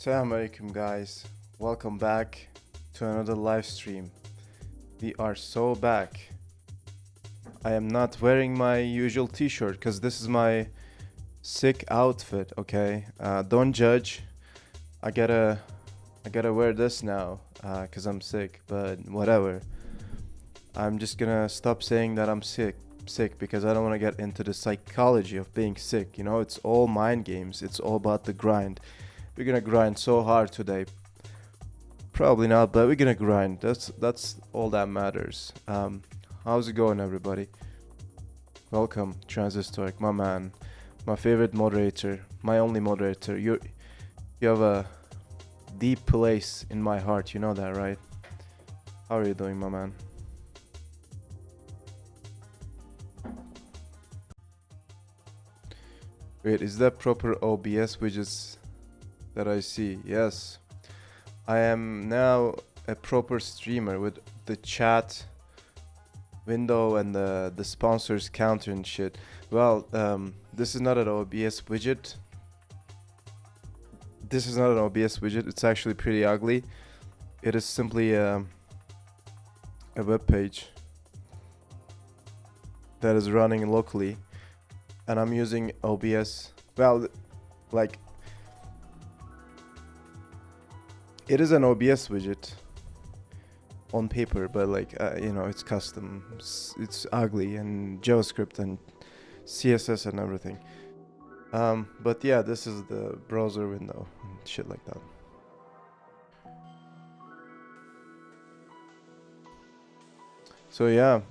Assalamu alaikum guys, welcome back to another live stream. We are so back. I am not wearing my usual t-shirt because this is my sick outfit, okay? Don't judge. I gotta wear this now because I'm sick, but whatever. I'm just gonna stop saying that I'm sick because I don't want to get into the psychology of being sick. You know, it's all mind games. It's all about the grind. We're gonna grind so hard today. Probably not, but we're gonna grind. That's all that matters. How's it going, everybody? Welcome, Transistoric, my man, my favorite moderator, my only moderator. You have a deep place in my heart. You know that, right? How are you doing, my man? Wait, is that proper OBS widgets that I see? Yes. I am now a proper streamer with the chat window and the sponsors counter and shit. Well, this is not an OBS widget. This is not an OBS widget. It's actually pretty ugly. It is simply a web page that is running locally, and I'm using OBS. Well, like, it is an OBS widget on paper, but like, you know, it's custom. It's ugly and JavaScript and CSS and everything. But yeah, this is the browser window and shit like that. So yeah,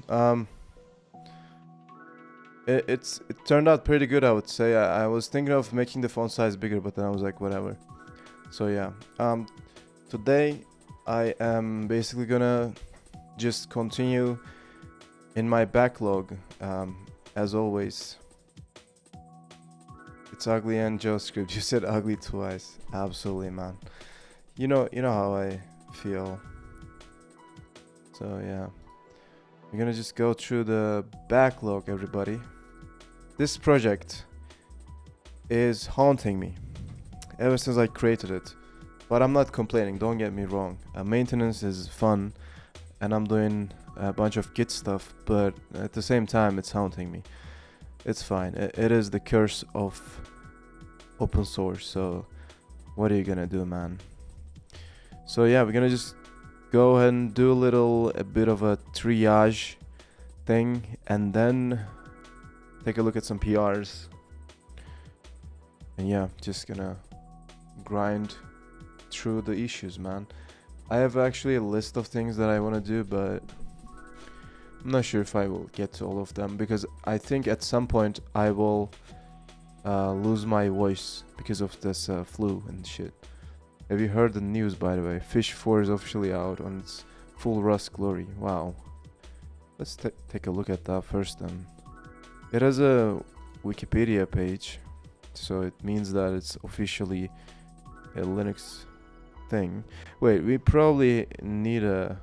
it turned out pretty good, I would say. I was thinking of making the font size bigger, but then I was like, whatever. So yeah, today I am basically gonna just continue in my backlog, as always. It's ugly and JavaScript. You said ugly twice. Absolutely, man. You know how I feel. So yeah, we're gonna just go through the backlog, everybody. This project is haunting me ever since I created it. But I'm not complaining, don't get me wrong. Maintenance is fun, and I'm doing a bunch of Git stuff, but at the same time, it's haunting me. It's fine. It is the curse of open source, so what are you gonna do, man? So yeah, we're gonna just go ahead and do a bit of a triage thing, and then take a look at some PRs. And yeah, just gonna grind through the issues, man. I have actually a list of things that I want to do, but I'm not sure if I will get to all of them, because I think at some point I will lose my voice because of this flu and shit. Have you heard the news, by the way? Fish 4 is officially out on its full Rust glory. Wow. Let's take a look at that first then. It has a Wikipedia page, so it means that it's officially a Linux thing. Wait, we probably need a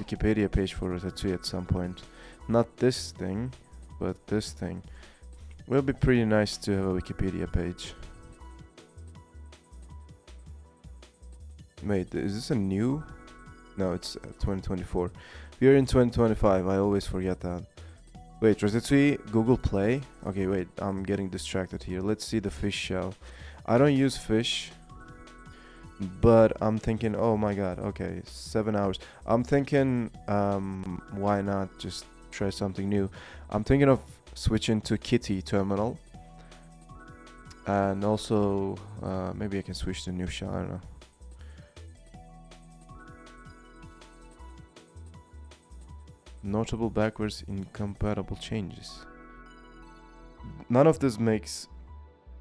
Wikipedia page for Ratatouille at some point. Not this thing, but this thing. Will be pretty nice to have a Wikipedia page. Wait, is this a new? No, it's 2024. We are in 2025, I always forget that. Wait, Ratatouille, Google Play? Okay, wait, I'm getting distracted here. Let's see the fish shell. I don't use fish, but I'm thinking, oh my god, okay, 7 hours. I'm thinking, why not just try something new? I'm thinking of switching to Kitty terminal. And also, maybe I can switch to new shell, I don't know. Notable backwards incompatible changes. None of this makes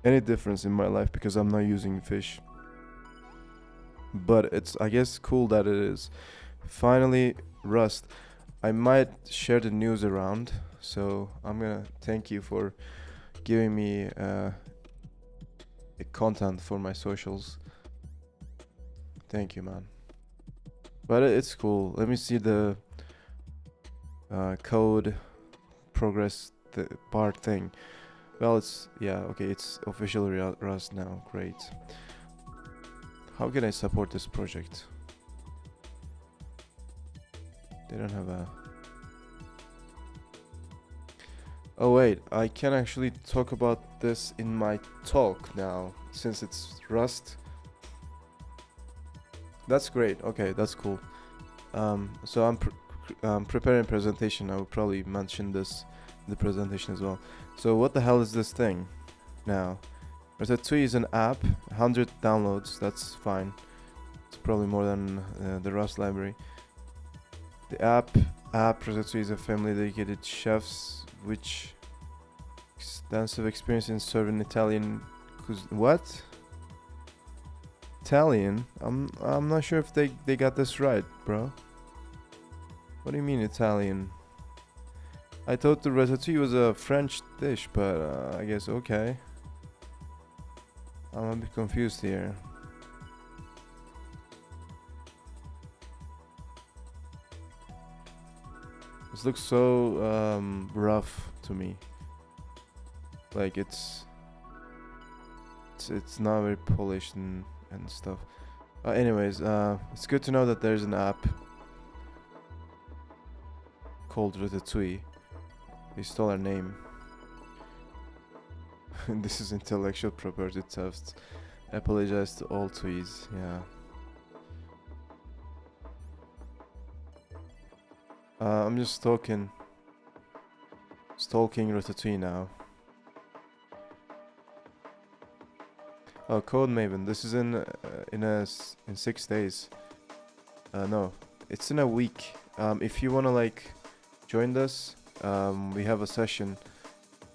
any difference in my life because I'm not using fish. But it's, I guess, cool that it is. Finally, Rust. I might share the news around, so I'm gonna thank you for giving me the content for my socials. Thank you, man. But it's cool. Let me see the code progress bar thing. Well, it's, yeah, okay, it's officially Rust now. Great. How can I support this project? They don't have a... Oh wait, I can actually talk about this in my talk now, since it's Rust. That's great. Okay, that's cool. So I'm preparing a presentation. I will probably mention this in the presentation as well. So what the hell is this thing now? Ratatouille is an app, 100 downloads. That's fine. It's probably more than the Rust library. The app Ratatouille is a family dedicated chefs which extensive experience in serving Italian what? Italian? I'm not sure if they got this right, bro. What do you mean Italian? I thought the ratatouille was a French dish, but I guess okay. I'm a bit confused here. This looks so rough to me. Like it's not very polished and stuff. Anyways, it's good to know that there's an app called Ratatouille. They stole our name. This is intellectual property theft. I apologize to all Tweez. Yeah. I'm just stalking Ratatouille now. Oh, Code Maven. This is in 6 days. No, it's in a week. If you wanna like join this, we have a session.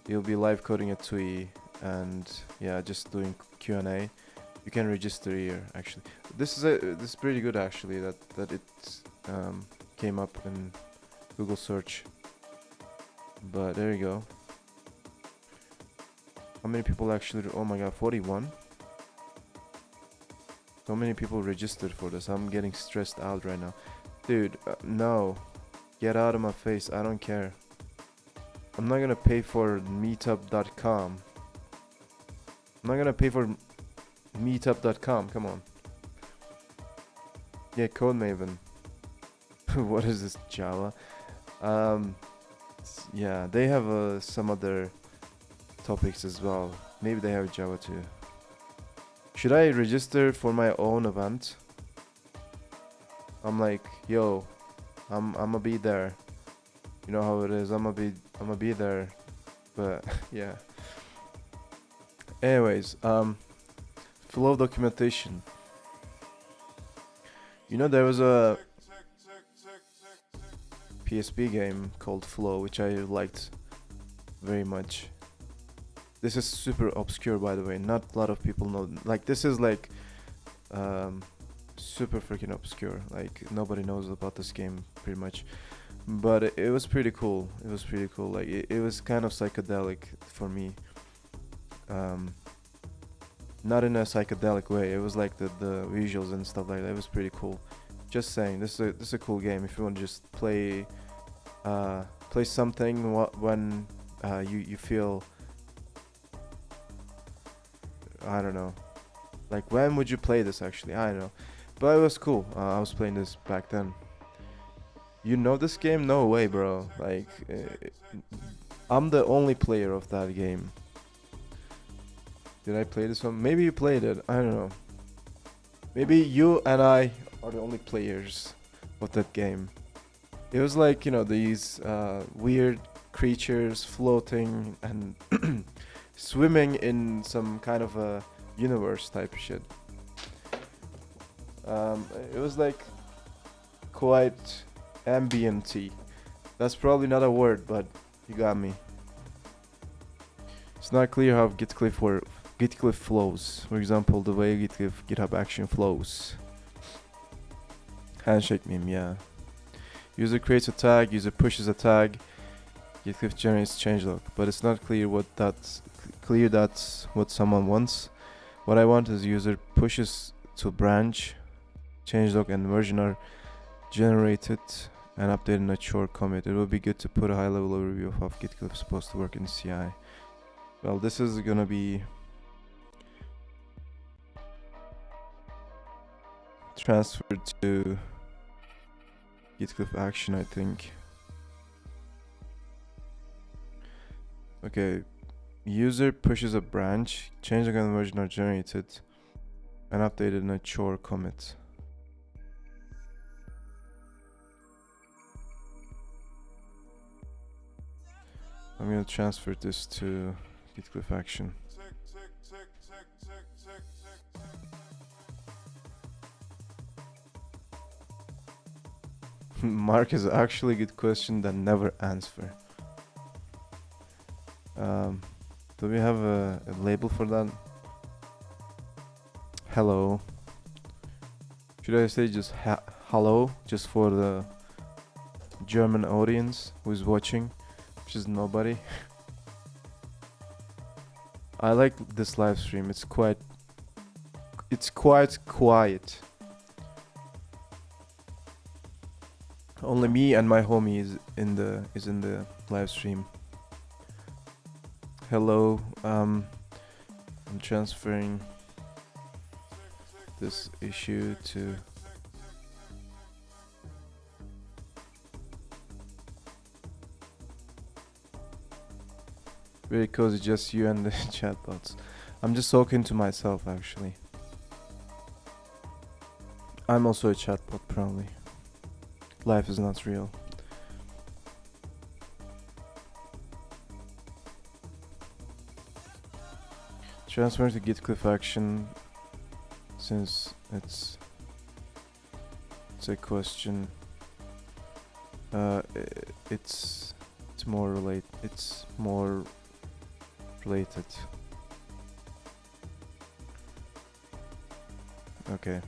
You'll be live coding at Tui, and yeah, just doing Q&A. You can register here. Actually, this is pretty good actually. That it came up in Google search. But there you go. How many people actually? Oh my god, 41. So many people registered for this. I'm getting stressed out right now. Dude, no. Get out of my face. I don't care. I'm not gonna pay for meetup.com. I'm not gonna pay for meetup.com. Come on. Yeah, Code Maven. What is this, Java? Yeah, they have some other topics as well. Maybe they have Java too. Should I register for my own event? I'm like, yo, I'ma be there. You know how it is. I'ma be there. But yeah. Anyways, flow documentation. You know there was a PSP game called Flow, which I liked very much. This is super obscure, by the way. Not a lot of people know. Like, this is like super freaking obscure. Like, nobody knows about this game pretty much. But it was pretty cool. It was pretty cool. Like, it was kind of psychedelic for me. Not in a psychedelic way. It was like the visuals and stuff like that. It was pretty cool. Just saying, this is a cool game. If you want to just play something when you feel, I don't know, like when would you play this actually? I don't know, but it was cool. I was playing this back then. You know this game? No way, bro. Like, I'm the only player of that game. Did I play this one? Maybe you played it. I don't know. Maybe you and I are the only players of that game. It was like, you know, these weird creatures floating and swimming in some kind of a universe type of shit. It was like quite ambient-y. That's probably not a word, but you got me. It's not clear how GitClip flows. For example, the way GitHub Action flows. Handshake meme, yeah. User creates a tag, user pushes a tag, GitClip generates changelog, but it's not clear that's what someone wants. What I want is user pushes to branch, changelog and version are generated and updated in a short commit. It would be good to put a high-level overview of how GitClip is supposed to work in CI. Well, this is gonna be transfer to git cliff action, I think. Okay, user pushes a branch, change the conversion are generated and updated in a chore commit. I'm gonna transfer this to git cliff action. Mark is actually a good question that never answer. Do we have a label for that? Hello. Should I say just hello, just for the German audience who is watching, which is nobody? I like this live stream. It's quite quiet. Only me and my homie is in the live stream. Hello, I'm transferring this issue to very cozy, just you and the chatbots. I'm just talking to myself actually. I'm also a chatbot probably. Life is not real. Transfer to git cliff action, since it's a question. It's more related. Okay.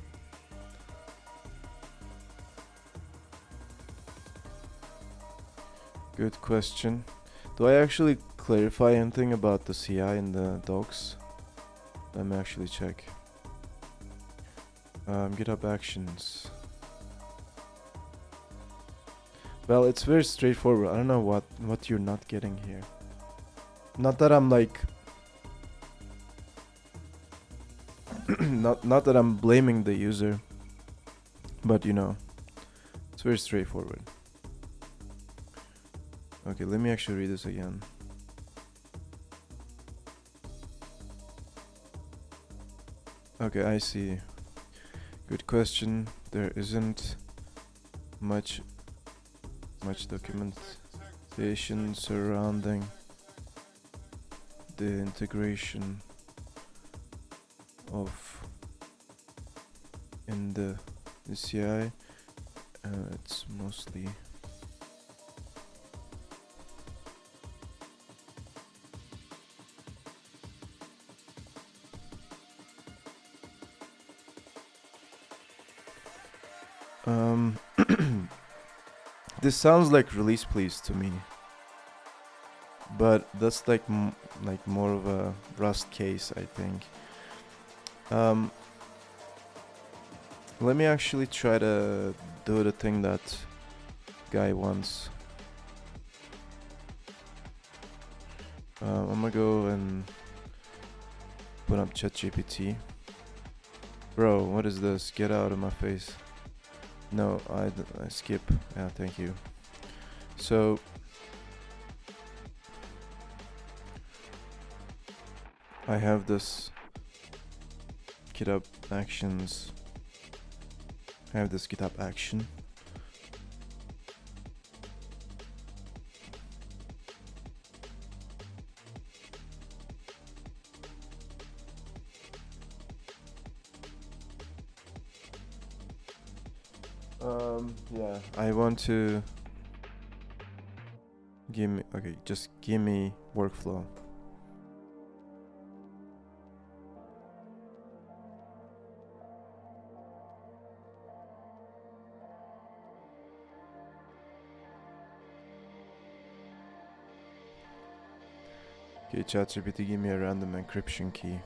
Good question. Do I actually clarify anything about the CI in the docs? Let me actually check. GitHub Actions. Well, it's very straightforward. I don't know what you're not getting here. Not that I'm like not that I'm blaming the user, but you know, it's very straightforward. Okay, let me actually read this again. Okay, I see. Good question. There isn't much documentation surrounding the integration of in the CI. It's mostly this sounds like release please to me, but that's like more of a Rust case, I think. Let me actually try to do the thing that guy wants. I'm gonna go and put up ChatGPT. Bro, what is this? Get out of my face. No, I skip. Yeah, thank you. So I have this GitHub actions. I have this GitHub action. Yeah, I want to just give me workflow. Okay, ChatGPT, give me a random encryption key.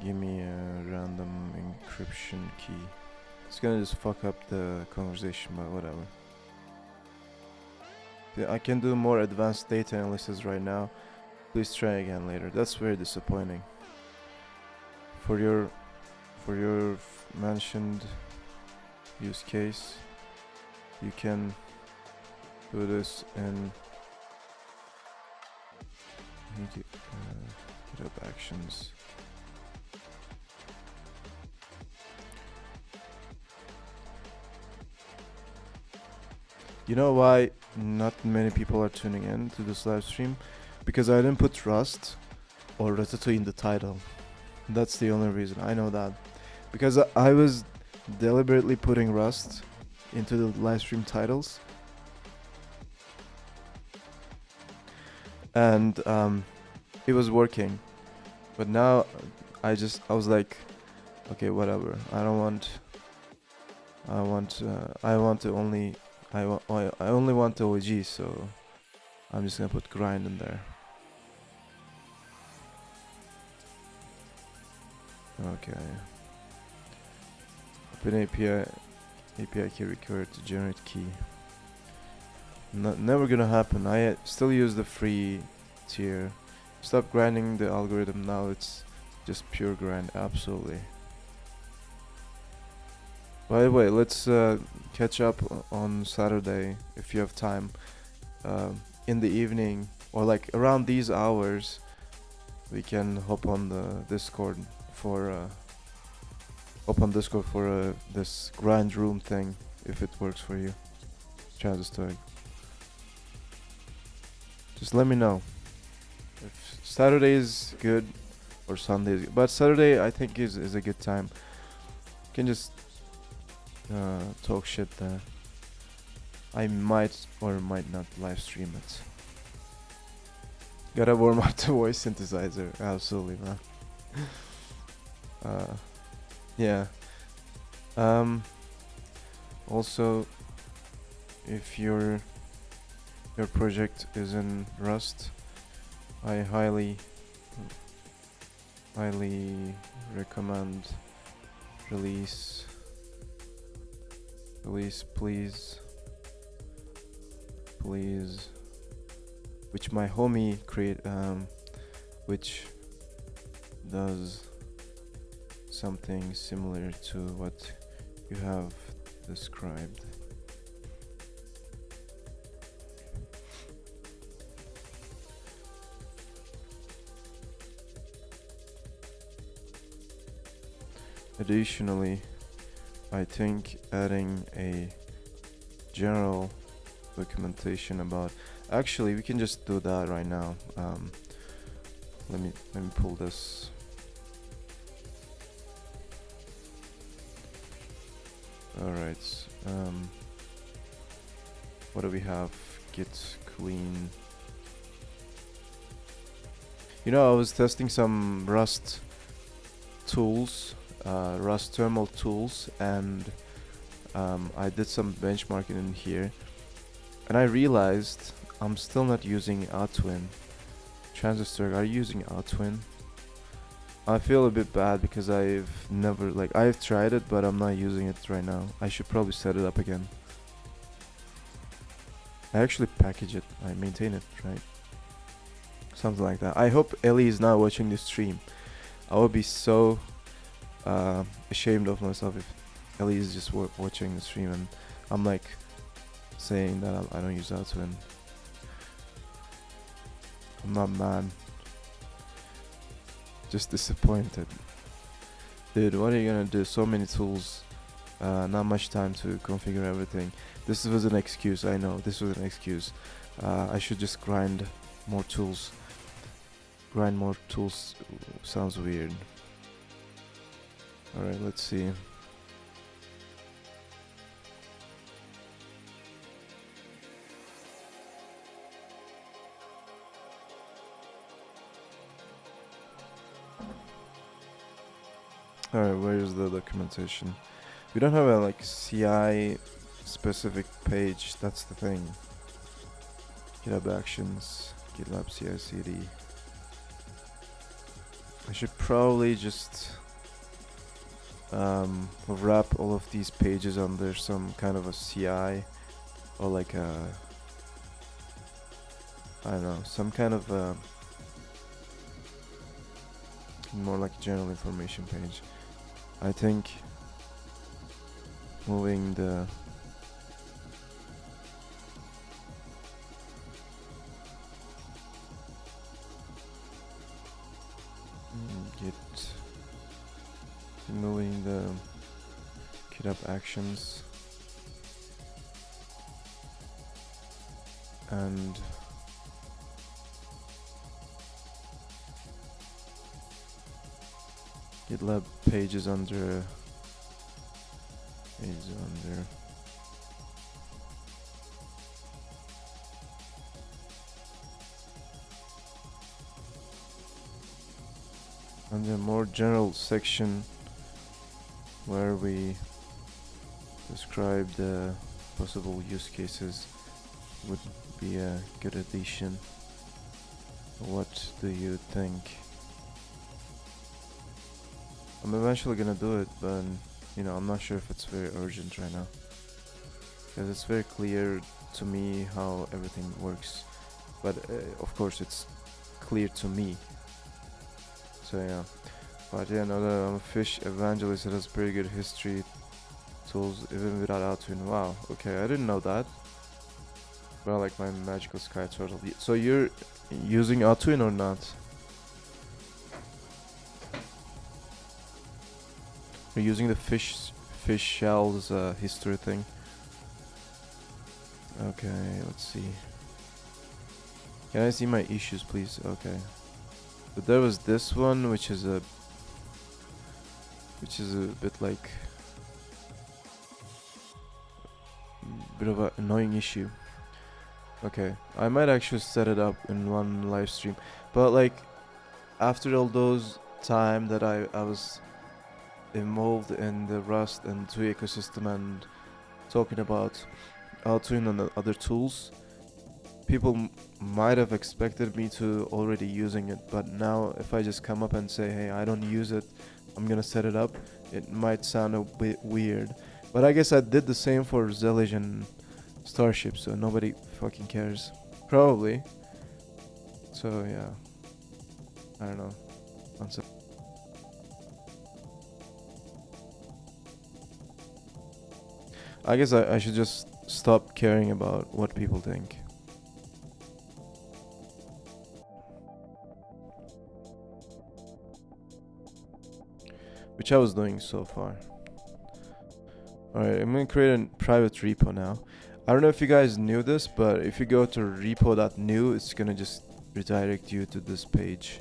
Give me a random encryption key. It's gonna just fuck up the conversation, but whatever. Yeah, I can do more advanced data analysis right now. Please try again later. That's very disappointing. For for your mentioned use case, you can do this in GitHub Actions. You know why not many people are tuning in to this live stream? Because I didn't put Rust or Ratatouille in the title. That's the only reason. I know that. Because I was deliberately putting Rust into the live stream titles. And it was working. But now I was like, okay, whatever. I only want the OG, so I'm just gonna put grind in there. Okay. Open API key required to generate key. Never gonna happen. I still use the free tier. Stop grinding the algorithm now. It's just pure grind. Absolutely. By the way, let's catch up on Saturday if you have time. In the evening or like around these hours, we can hop on the Discord for this grind room thing if it works for you. Transistor. Just let me know if Saturday is good or Sunday is good. But Saturday I think is a good time. You can just talk shit there. I might or might not live stream it. Gotta warm up the voice synthesizer. Absolutely, man. Yeah. Also, if your project is in Rust, I highly recommend release please, which my homie which does something similar to what you have described. Additionally, I think adding a general documentation about, actually we can just do that right now. Let me pull this. All right. What do we have? Git clean. You know, I was testing some Rust tools, Rust thermal tools, and I did some benchmarking in here, and I realized I'm still not using Outwin. Transistor, are you using Outwin? I feel a bit bad because I've tried it, but I'm not using it right now. I should probably set it up again. I actually package it, I maintain it, right? Something like that. I hope Ellie is not watching this stream. I would be so ashamed of myself if Ellie is just watching the stream and I'm like saying that I don't use Outwin. I'm not mad. Just disappointed. Dude, what are you gonna do? So many tools. Not much time to configure everything. This was an excuse, I know. This was an excuse. I should just grind more tools. Grind more tools sounds weird. Alright, let's see. Alright, where is the documentation? We don't have a like CI specific page, that's the thing. GitHub Actions, GitLab CI/CD. I should probably just wrap all of these pages under some kind of a CI or like a, I don't know, some kind of more like general information page. I think moving the git moving the GitHub actions and GitLab pages under under more general section where we describe the possible use cases would be a good addition. What do you think? I'm eventually gonna do it, but you know, I'm not sure if it's very urgent right now, because it's very clear to me how everything works, but of course it's clear to me. So yeah, but yeah, no, I'm a fish evangelist that has pretty good history tools even without Altune. Wow, okay, I didn't know that. Well, like my magical sky turtle. So you're using Altune or not? You're using the fish shells history thing. Okay, let's see. Can I see my issues, please? Okay. But there was this one, which is a bit like bit of an annoying issue. Okay, I might actually set it up in one live stream, but like after all those time that I was involved in the Rust and 2 ecosystem and talking about Altune and the other tools, people might have expected me to already using it, but now if I just come up and say, hey, I don't use it, I'm gonna set it up, it might sound a bit weird. But I guess I did the same for Zellige and Starship, so nobody fucking cares. Probably. So yeah. I don't know. One sec. I guess I should just stop caring about what people think. Which I was doing so far. Alright, I'm gonna create a private repo now. I don't know if you guys knew this, but if you go to repo.new, it's gonna just redirect you to this page,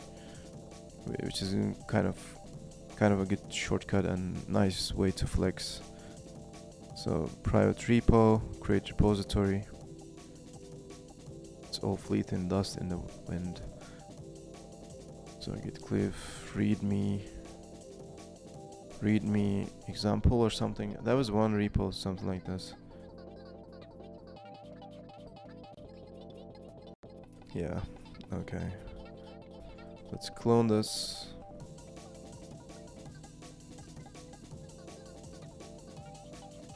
which is kind of a good shortcut and nice way to flex. So private repo, create repository. It's all fleet and dust in the wind. So git cliff, readme example or something. That was one repo, something like this. Yeah, okay. Let's clone this.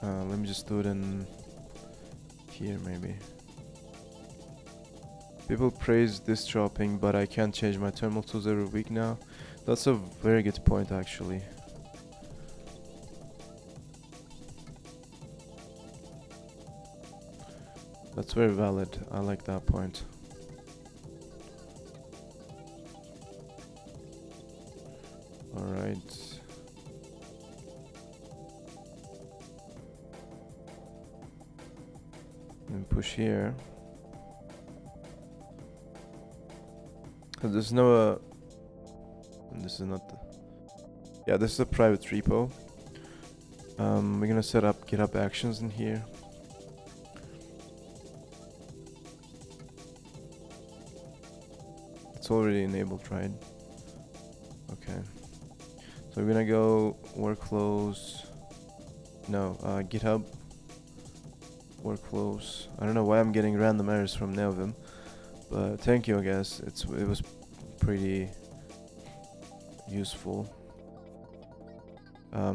Let me just do it in here maybe. People praise this dropping, but I can't change my terminal tools every week now. That's a very good point actually. That's very valid. I like that point. Alright. And push here. There's no this is not the, yeah, this is a private repo. We're gonna set up GitHub actions in here. It's already enabled, right? Okay. So we're gonna go workflows. No, GitHub workflows. I don't know why I'm getting random errors from Nevim, but thank you, I guess. It was pretty useful.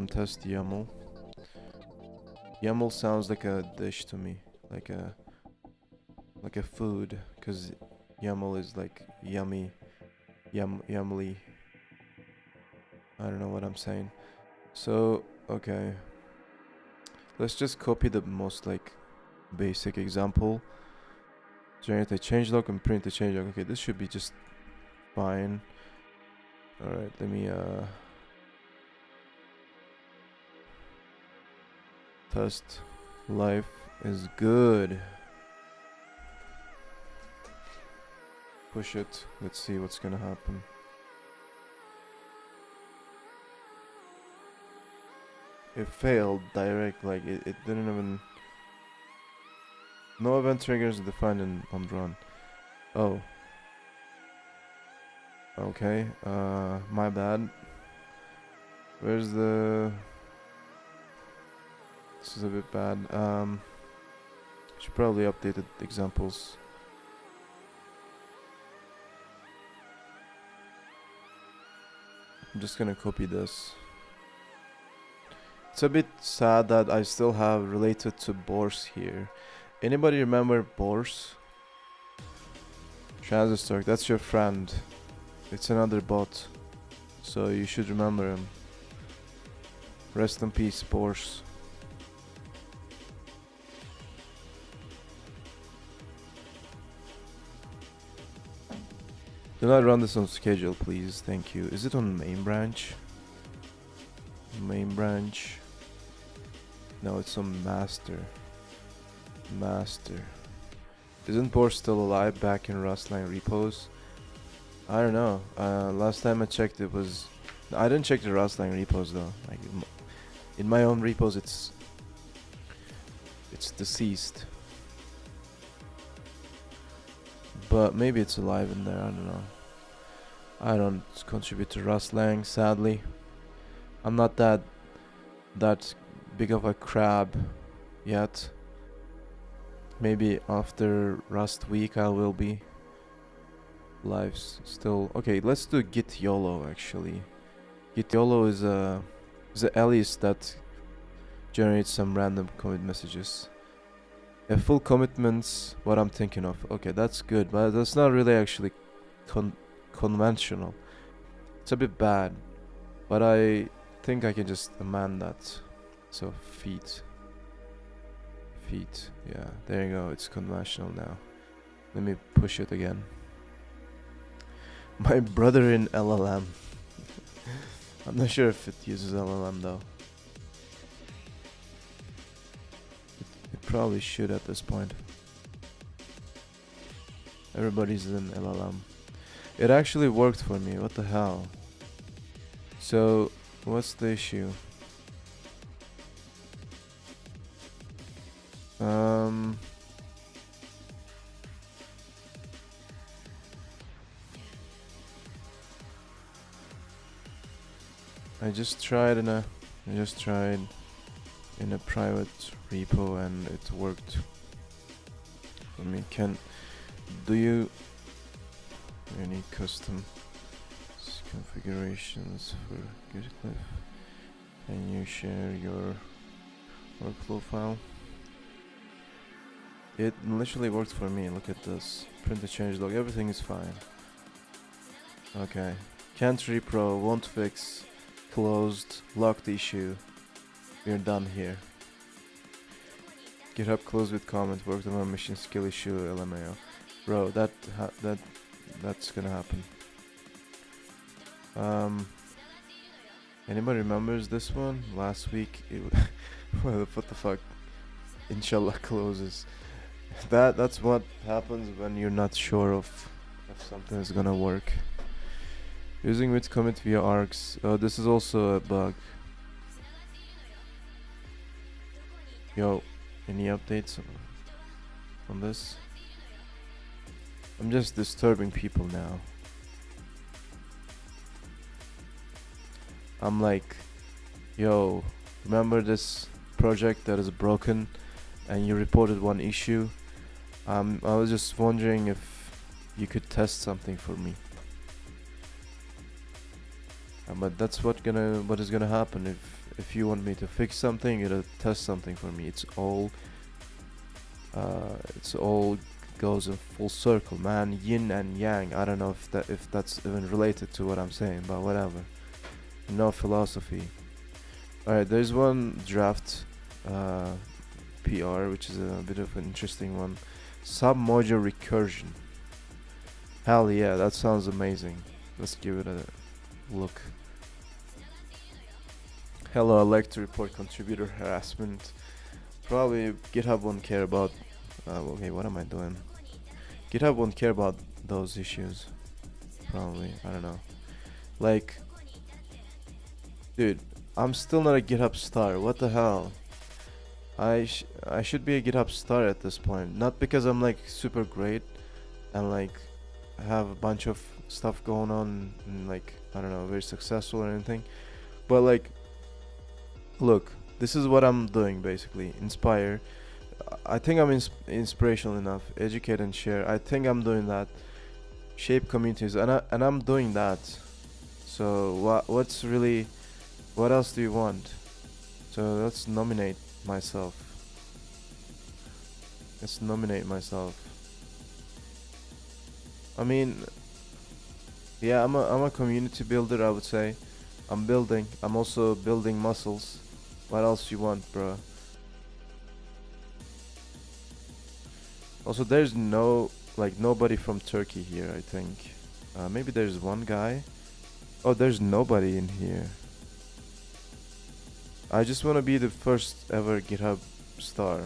Test YAML. YAML sounds like a dish to me, like a food, because YAML is like yummy, yumly. I don't know what I'm saying. So, okay. Let's just copy the most like basic example. Generate a changelog and print a changelog. Okay, this should be just fine. Alright, let me test. Life is good. Push it. Let's see what's gonna happen. It failed direct, like it didn't even. No event triggers defined on run. Oh. Okay, my bad. Where's the... This is a bit bad. Should probably update the examples. I'm just gonna copy this. It's a bit sad that I still have related to Bors here. Anybody remember Bors? Transistor, that's your friend. It's another bot, so you should remember him. Rest in peace, Bors. Do not run this on schedule, please. Thank you. Is it on main branch? Main branch. No, it's on master. Master. Isn't Bors still alive back in rustlang repos? I don't know. Last time I checked, it was. I didn't check the rustlang repos though. Like in my own repos, it's deceased. But maybe it's alive in there. I don't know. I don't contribute to rustlang, sadly. I'm not that big of a crab yet. Maybe after Rust week I will be. Lives still okay. Let's do git YOLO actually. Git YOLO is a alias that generates some random commit messages. A full commitment's what I'm thinking of. Okay, that's good, but that's not really actually conventional. It's a bit bad, but I think I can just amend that. So feet, yeah, there you go. It's conventional now. Let me push it again. My brother in LLM. I'm not sure if it uses LLM though. It probably should at this point. Everybody's in LLM. It actually worked for me. What the hell? So, what's the issue? I just tried in a private repo and it worked. I mean, do you any custom configurations for GitLab? Can you share your workflow file? It literally worked for me. Look at this. Print the changelog. Everything is fine. Okay. Can't repro. Won't fix. Closed. Locked issue. We're done here. GitHub closed with comment. Worked on my machine skill issue. LMAO. Bro, that's gonna happen. Anybody remembers this one? Last week it well, what the fuck? Inshallah closes. That's what happens when you're not sure of if something is gonna work. Using with commit via args. Oh, this is also a bug. Yo, any updates on this? I'm just disturbing people now. I'm like, yo, remember this project that is broken and you reported one issue? I was just wondering if you could test something for me. But that's what is gonna happen if you want me to fix something, it'll test something for me. It's all goes in full circle, man. Yin and yang. I don't know if that's even related to what I'm saying, but whatever. No philosophy. Alright, there's one draft PR, which is a bit of an interesting one. Submodule recursion. Hell yeah, that sounds amazing. Let's give it a look. Hello, I'd like to report contributor harassment. Probably GitHub won't care about. Okay, what am I doing? GitHub won't care about those issues. Probably, I don't know. Like, dude, I'm still not a GitHub star. What the hell? I should be a GitHub star at this point. Not because I'm like super great and like have a bunch of stuff going on and like I don't know, very successful or anything. But like, look, this is what I'm doing basically. Inspire. I think I'm inspirational enough. Educate and share. I think I'm doing that. Shape communities, and I'm doing that. So what's really, what else do you want? So let's nominate myself. Let's nominate myself. I mean, yeah, I'm a community builder, I would say. I'm building. I'm also building muscles. What else you want, bro? Also, there's nobody from Turkey here, I think. Maybe there's one guy. Oh, there's nobody in here. I just want to be the first ever GitHub star.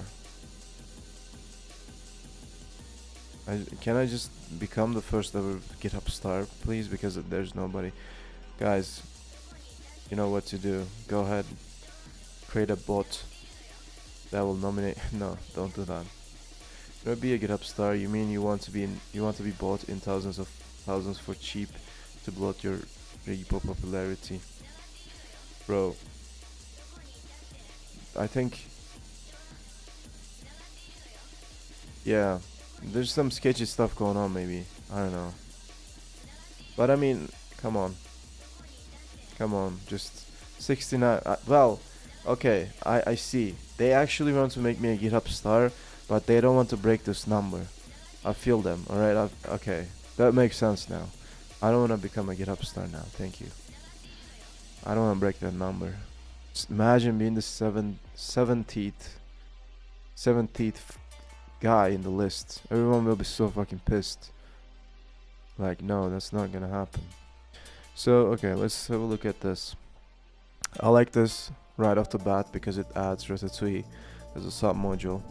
Can I just become the first ever GitHub star, please? Because there's nobody. Guys, you know what to do. Go ahead. Create a bot that will nominate. No, don't do that. You want to be a GitHub star? You mean you want to be bought in thousands for cheap to bloat your repo popularity, bro? I think, yeah, there's some sketchy stuff going on. Maybe, I don't know. But I mean, come on, just 69. Well, okay, I see. They actually want to make me a GitHub star, but they don't want to break this number. I feel them. All right. Okay, that makes sense now. I don't want to become a GitHub star now. Thank you. I don't want to break that number. Just imagine being the 70th guy in the list. Everyone will be so fucking pissed. Like, no, that's not gonna happen. So, okay, let's have a look at this. I like this right off the bat because it adds Ratatouille as a submodule.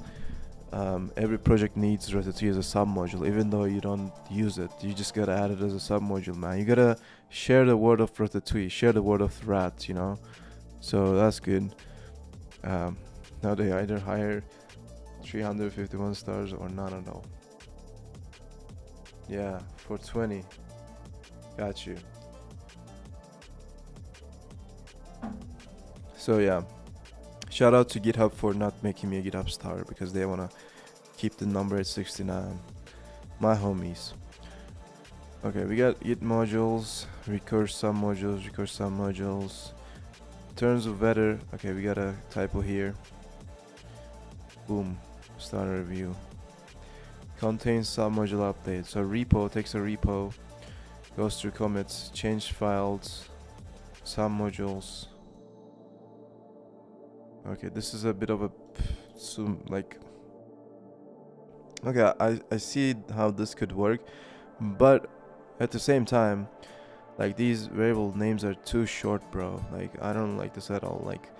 Every project needs Ratatouille as a submodule, even though you don't use it. You just gotta add it as a submodule, man. You gotta share the word of Ratatouille, share the word of rat, you know? So that's good. Now they either hire 351 stars or none at all. Yeah, for 20. Got you. So yeah, shout out to GitHub for not making me a GitHub star because they wanna keep the number at 69. My homies. Okay, we got Git modules, recurse submodules. Terms of weather. Okay, we got a typo here. Boom. Start a review. Contains submodule update. So repo takes a repo, goes through commits, change files, submodules. Okay, this is a bit of a like. Okay, I see how this could work, but at the same time, like these variable names are too short, bro. Like I don't like this at all. Like,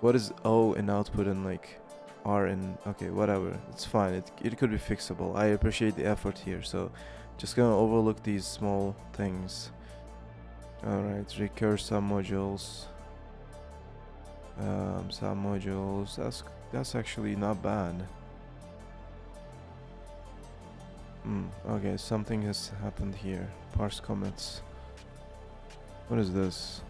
what is O in output and like R in, okay, whatever. It's fine. It could be fixable. I appreciate the effort here. So, just gonna overlook these small things. All right, recurse submodules. Submodules. That's actually not bad. Okay, something has happened here. Parse commits. What is this?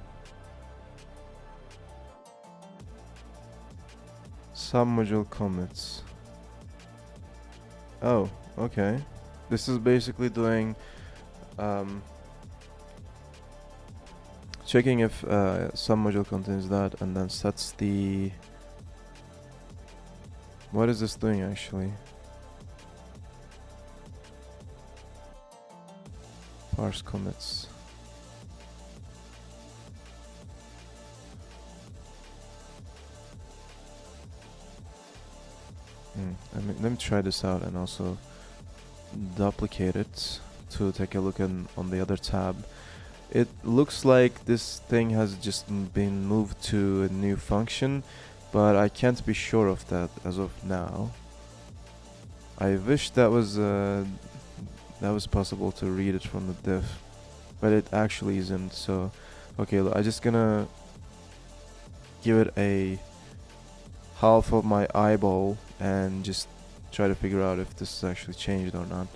Submodule commits. Oh, okay. This is basically doing checking if submodule contains that and then sets the. What is this doing actually? Parse commits. Let me try this out and also duplicate it to take a look on the other tab. It looks like this thing has just been moved to a new function, but I can't be sure of that as of now. I wish that was possible to read it from the diff, but it actually isn't. So, okay, I'm just gonna give it a half of my eyeball and just try to figure out if this is actually changed or not.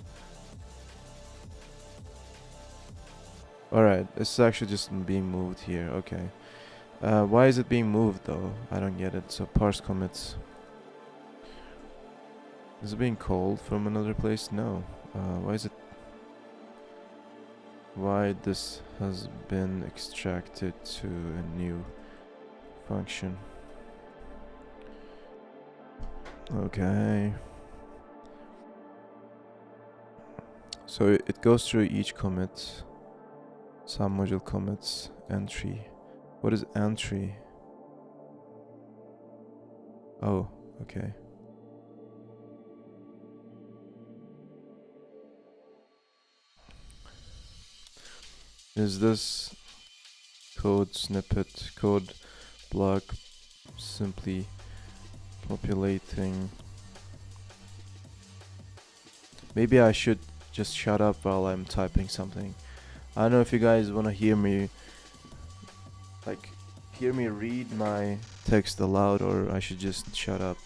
Alright, it's actually just being moved here. Okay. Why is it being moved though? I don't get it. So parse commits. Is it being called from another place? No. Why is it? Why this has been extracted to a new function? Okay. So it goes through each commit. Some module commits entry. What is entry? Oh, okay. Is this code snippet, code block simply populating? Maybe I should just shut up while I'm typing something. I don't know if you guys want to hear me read my text aloud, or I should just shut up.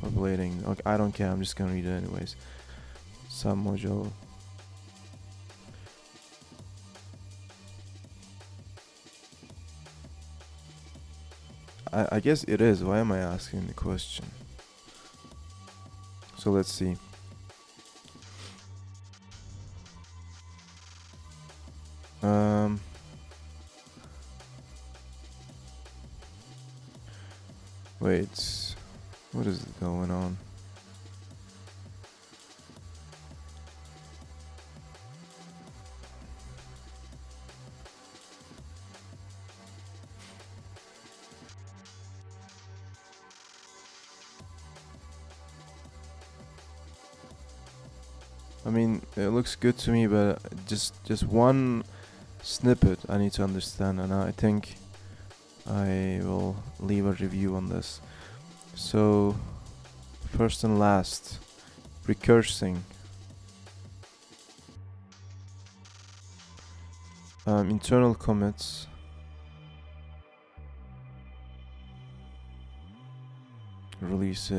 Populating. Okay, I don't care. I'm just gonna read it anyways. Some module. I guess it is. Why am I asking the question? So let's see. Wait, what is going on? I mean, it looks good to me, but just one snippet I need to understand, and I think I will leave a review on this. So, first and last, recursing. Internal commits. Release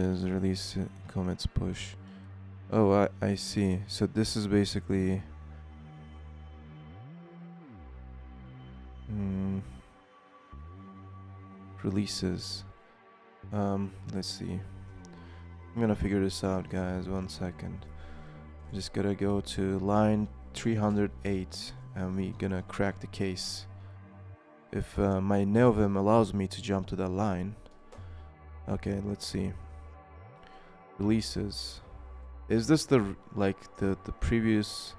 commits push. Oh, I see. So this is basically releases. Let's see. I'm gonna figure this out, guys. 1 second. Just gotta go to line 308 and we gonna crack the case. If my Neovim allows me to jump to that line. Okay, let's see. Releases. Is this the previous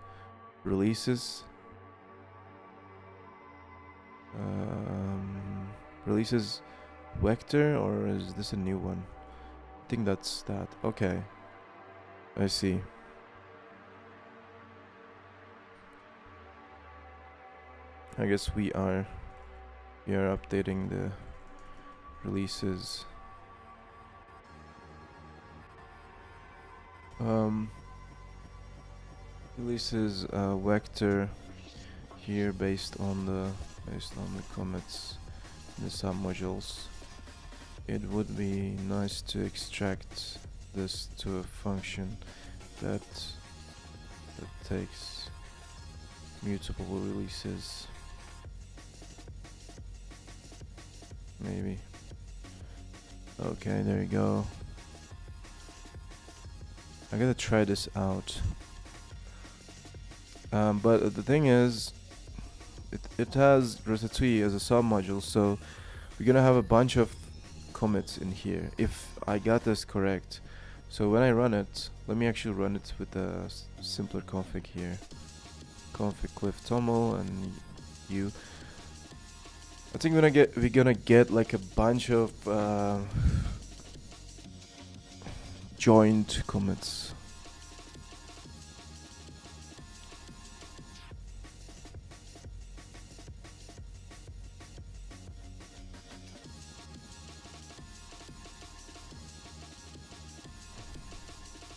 releases? Releases vector, or is this a new one? I think that's that. Okay, I see. I guess we are updating the releases. Releases vector here based on the commits, the submodules. It would be nice to extract this to a function that takes mutable releases. Maybe. Okay, there you go. I gotta try this out. But the thing is, it has Ratatouille as a submodule, so we're gonna have a bunch of commits in here, if I got this correct. So when I run it, let me actually run it with a simpler config here. Config cliff toml and u. I think we're gonna get like a bunch of joint commits.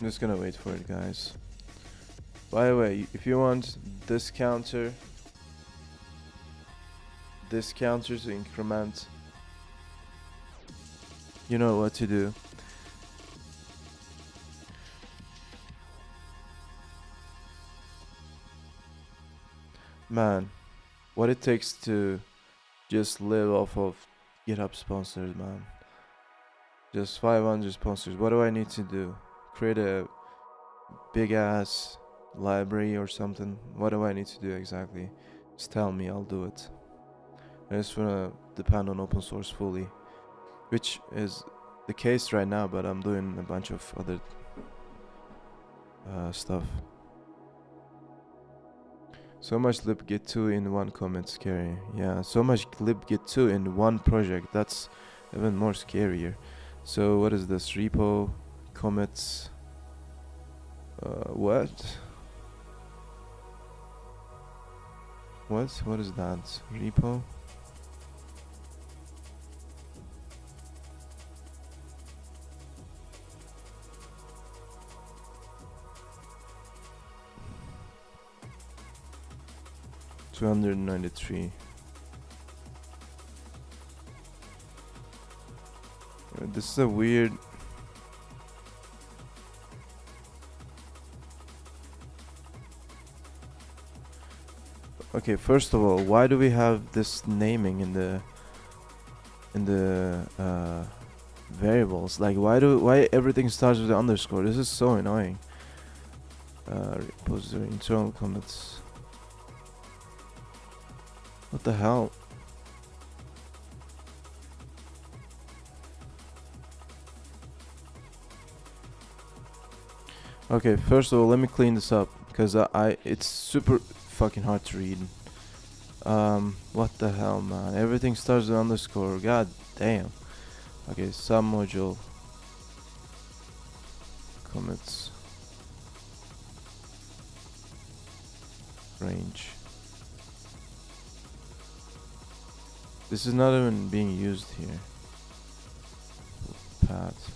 I'm just gonna wait for it, guys. By the way, if you want this counter to increment, you know what to do. Man, what it takes to just live off of GitHub sponsors, man. Just 500 sponsors. What do I need to do? Create a big ass library or something? What do I need to do exactly? Just tell me, I'll do it. I just wanna depend on open source fully, which is the case right now, but I'm doing a bunch of other stuff. So much libgit2 in one commit, scary. Yeah, so much libgit2 in one project, that's even more scarier. So what is this? Repo commits. What? What is that? Repo? $293. This is a weird. Okay, first of all, why do we have this naming in the variables? Like, why everything starts with an underscore? This is so annoying. Repository internal commits. What the hell? Okay, first of all, let me clean this up because it's super fucking hard to read. What the hell, man? Everything starts with underscore. God damn. Okay, submodule commits range. This is not even being used here. Path.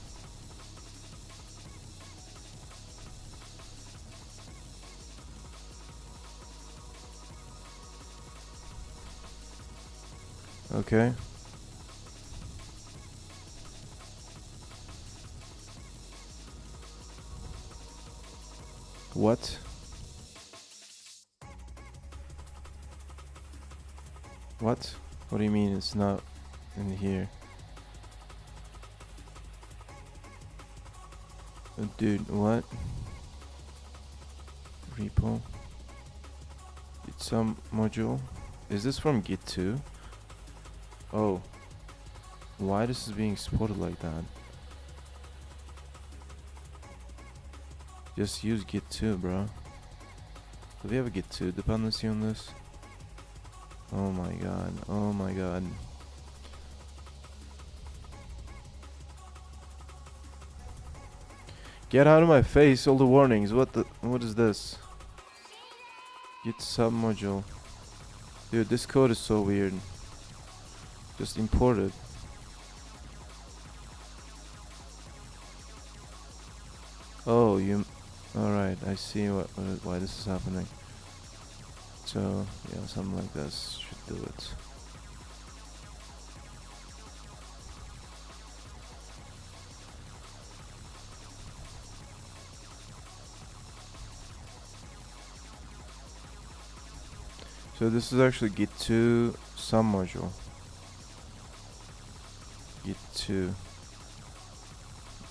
Okay. What? What? What do you mean it's not in here? Dude, what? Repo. It's some module. Is this from Git 2? Oh. Why this is being exported like that? Just use Git 2, bro. Do we have a Git 2 dependency on this? Oh my god. Oh my god. Get out of my face, all the warnings. What is this? Git submodule. Dude, this code is so weird. Just import it. Oh, alright, I see why this is happening. So, yeah, something like this should do it. So this is actually Git 2 submodule. Git 2.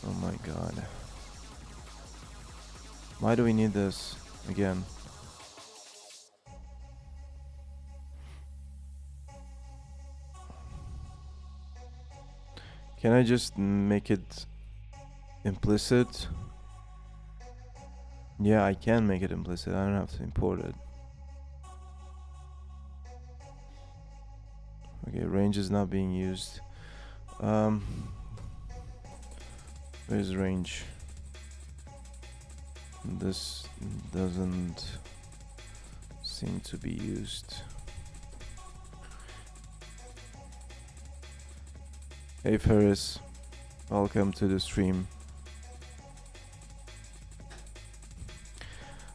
Oh my god. Why do we need this again? Can I just make it implicit? Yeah, I can make it implicit. I don't have to import it. Okay, range is not being used. Where's range? This doesn't seem to be used. Hey Ferris, welcome to the stream.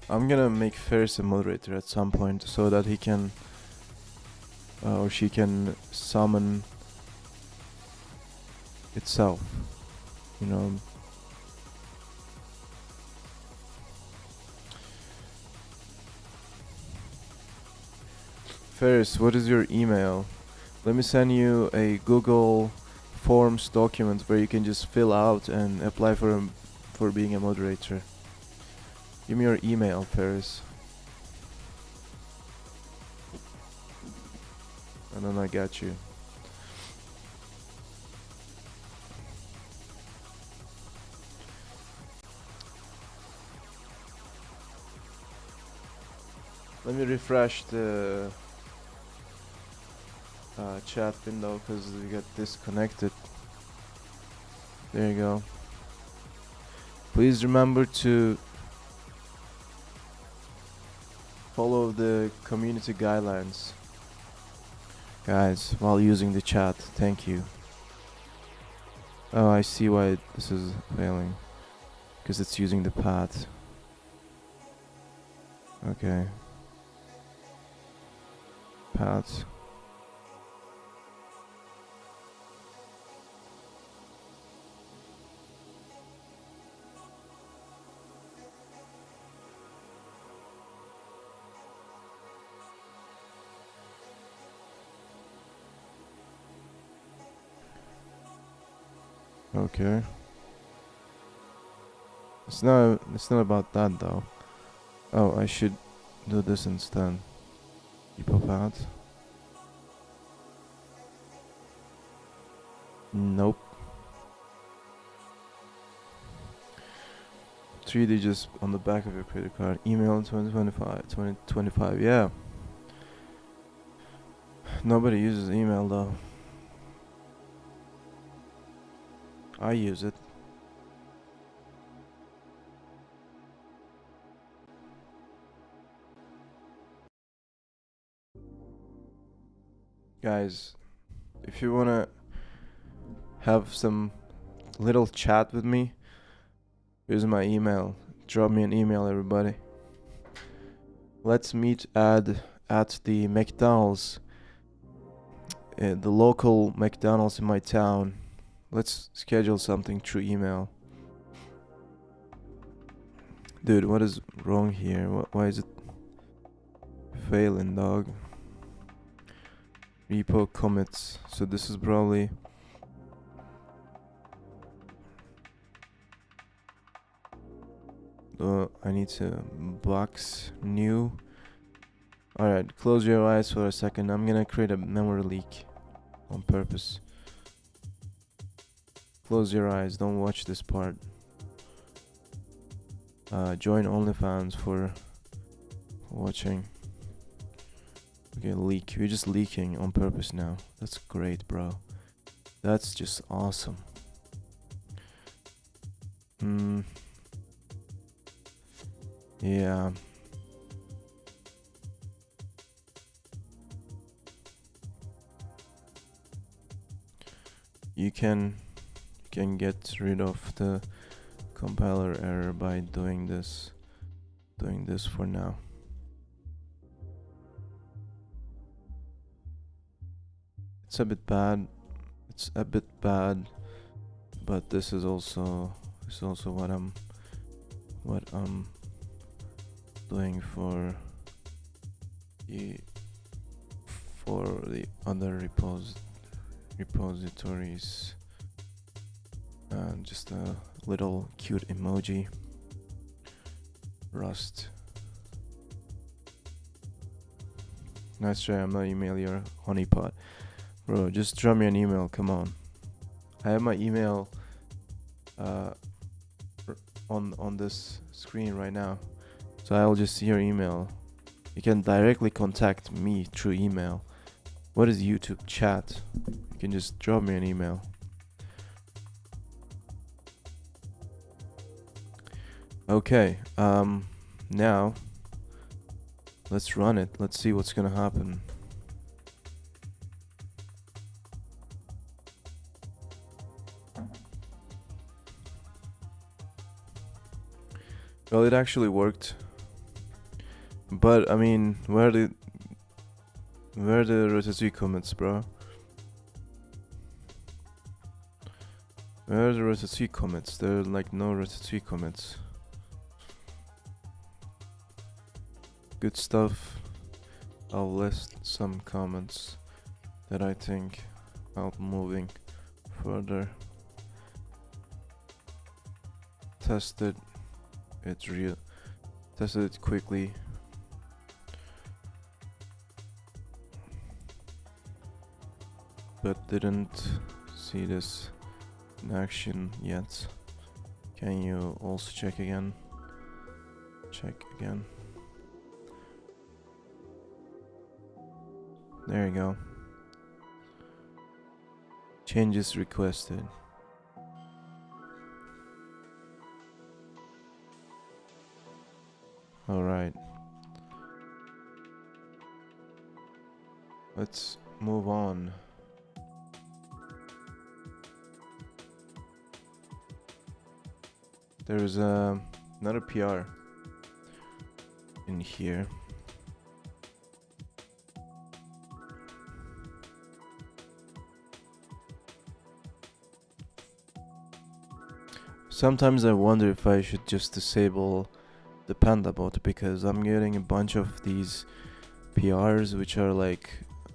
I'm gonna make Ferris a moderator at some point so that he can or she can summon itself, you know. Ferris, what is your email? Let me send you a Google Forms document where you can just fill out and apply for being a moderator. Give me your email, Ferris. And then I got you. Let me refresh the chat window because we got disconnected. There you go. Please remember to follow the community guidelines, guys, while using the chat. Thank you. Oh, I see why this is failing. Because it's using the path. Okay. Paths. Okay. It's not about that though. Oh, I should do this instead. Depot path. Nope. 3 digits on the back of your credit card. Email 2025. Yeah. Nobody uses email though. I use it. Guys, if you wanna have some little chat with me, here's my email. Drop me an email, everybody. Let's meet at the McDonald's, the local McDonald's in my town. Let's schedule something through email. Dude, what is wrong here? Why is it failing, dog? Repo commits. So this is probably... I need to box new. Alright, close your eyes for a second. I'm gonna create a memory leak on purpose. Close your eyes, don't watch this part. Join OnlyFans for watching. Okay, leak. We're just leaking on purpose now. That's great, bro. That's just awesome. Yeah. You can get rid of the compiler error by doing this for now. It's a bit bad, but this is also what I'm doing for the other repositories. And just a little cute emoji. Rust. Nice try. I'm not email your honeypot. Bro, just drop me an email, come on. I have my email on this screen right now. So I'll just see your email. You can directly contact me through email. What is YouTube chat? You can just drop me an email. Okay, now let's run it. Let's see what's gonna happen. Well, it actually worked. But I mean, where are the Ratatouille comments, bro? Where are the Ratatouille comments? There are like no Ratatouille comments. Good stuff. I'll list some comments that I think help moving further. Tested it quickly. But didn't see this in action yet. Can you also check again? Check again. There you go. Changes requested. Alright. Let's move on. There's another PR in here. Sometimes I wonder if I should just disable the panda bot, because I'm getting a bunch of these PRs which are like,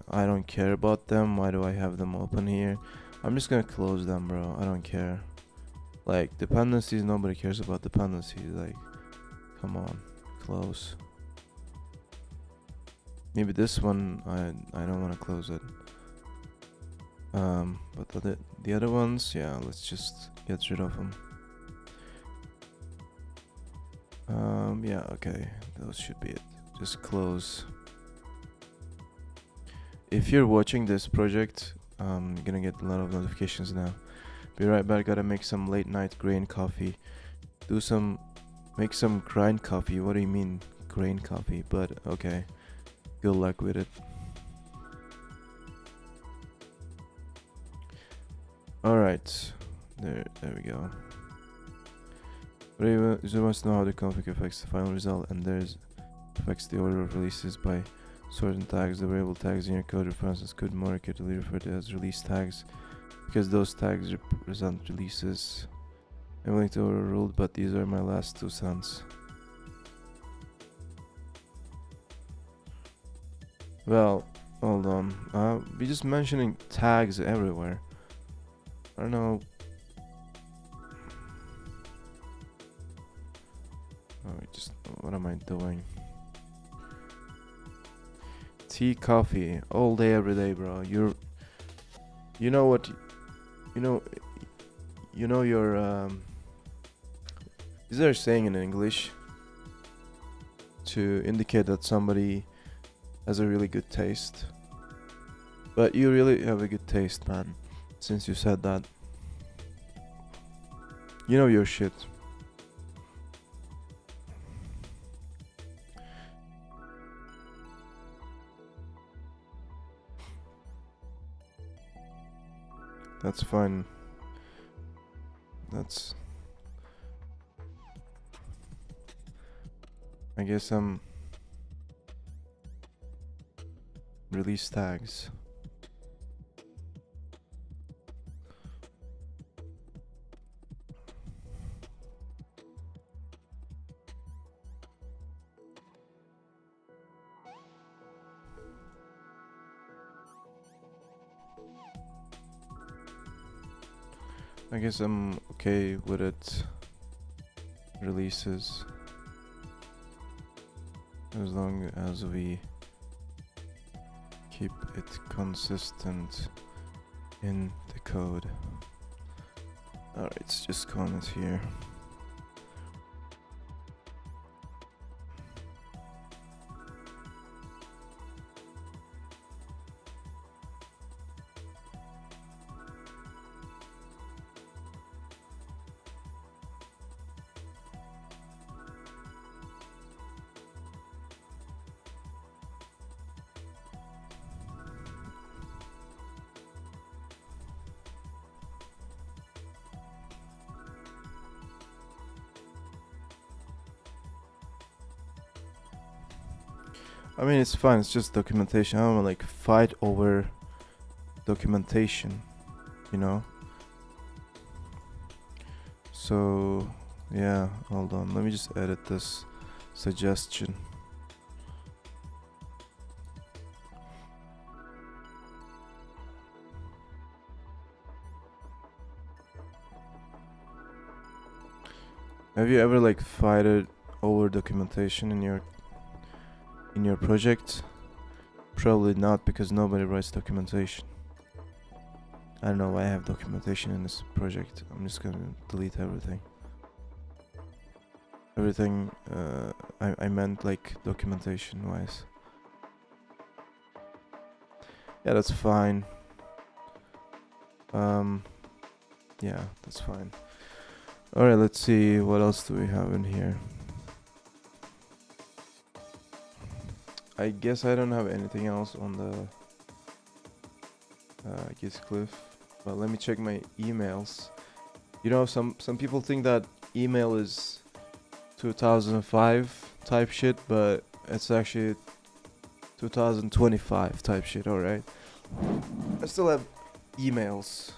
I don't care about them. Why do I have them open here? I'm just gonna close them, bro. I don't care. Like, dependencies, nobody cares about dependencies. Like, come on, close. Maybe this one, I don't want to close it. But the other ones, yeah, let's just get rid of them. Yeah, okay, those should be it. Just close. If you're watching this project, you're gonna get a lot of notifications now. Be right back. Gotta make some late night grain coffee. Make some grind coffee. What do you mean grain coffee? But okay, good luck with it. All right, there we go. User wants to know how the config affects the final result, and there's affects the order of releases by certain tags. The variable tags in your code references could more accurately refer to as release tags, because those tags represent releases. I'm willing to overrule, but these are my last 2 cents. Well, hold on. We're just mentioning tags everywhere. I don't know. What am I doing? Tea, coffee, all day, every day, bro. You know what? You know your Is there a saying in English to indicate that somebody has a really good taste? But you really have a good taste, man. Since you said that, you know your shit. That's fine. I guess release tags. I guess I'm okay with it. Releases. As long as we keep it consistent in the code. Alright, let's just comment here. I mean, it's fine. It's just documentation. I don't want to like fight over documentation, you know. So yeah, hold on. Let me just edit this suggestion. Have you ever like fighted over documentation in your project? Probably not, because nobody writes documentation. I don't know why I have documentation in this project. I'm just gonna delete everything. Everything, I meant like documentation wise. Yeah, that's fine. Yeah, that's fine. Alright, let's see, what else do we have in here? I guess I don't have anything else on the Gizcliff, but let me check my emails. You know, some people think that email is 2005 type shit, but it's actually 2025 type shit. Alright, I still have emails.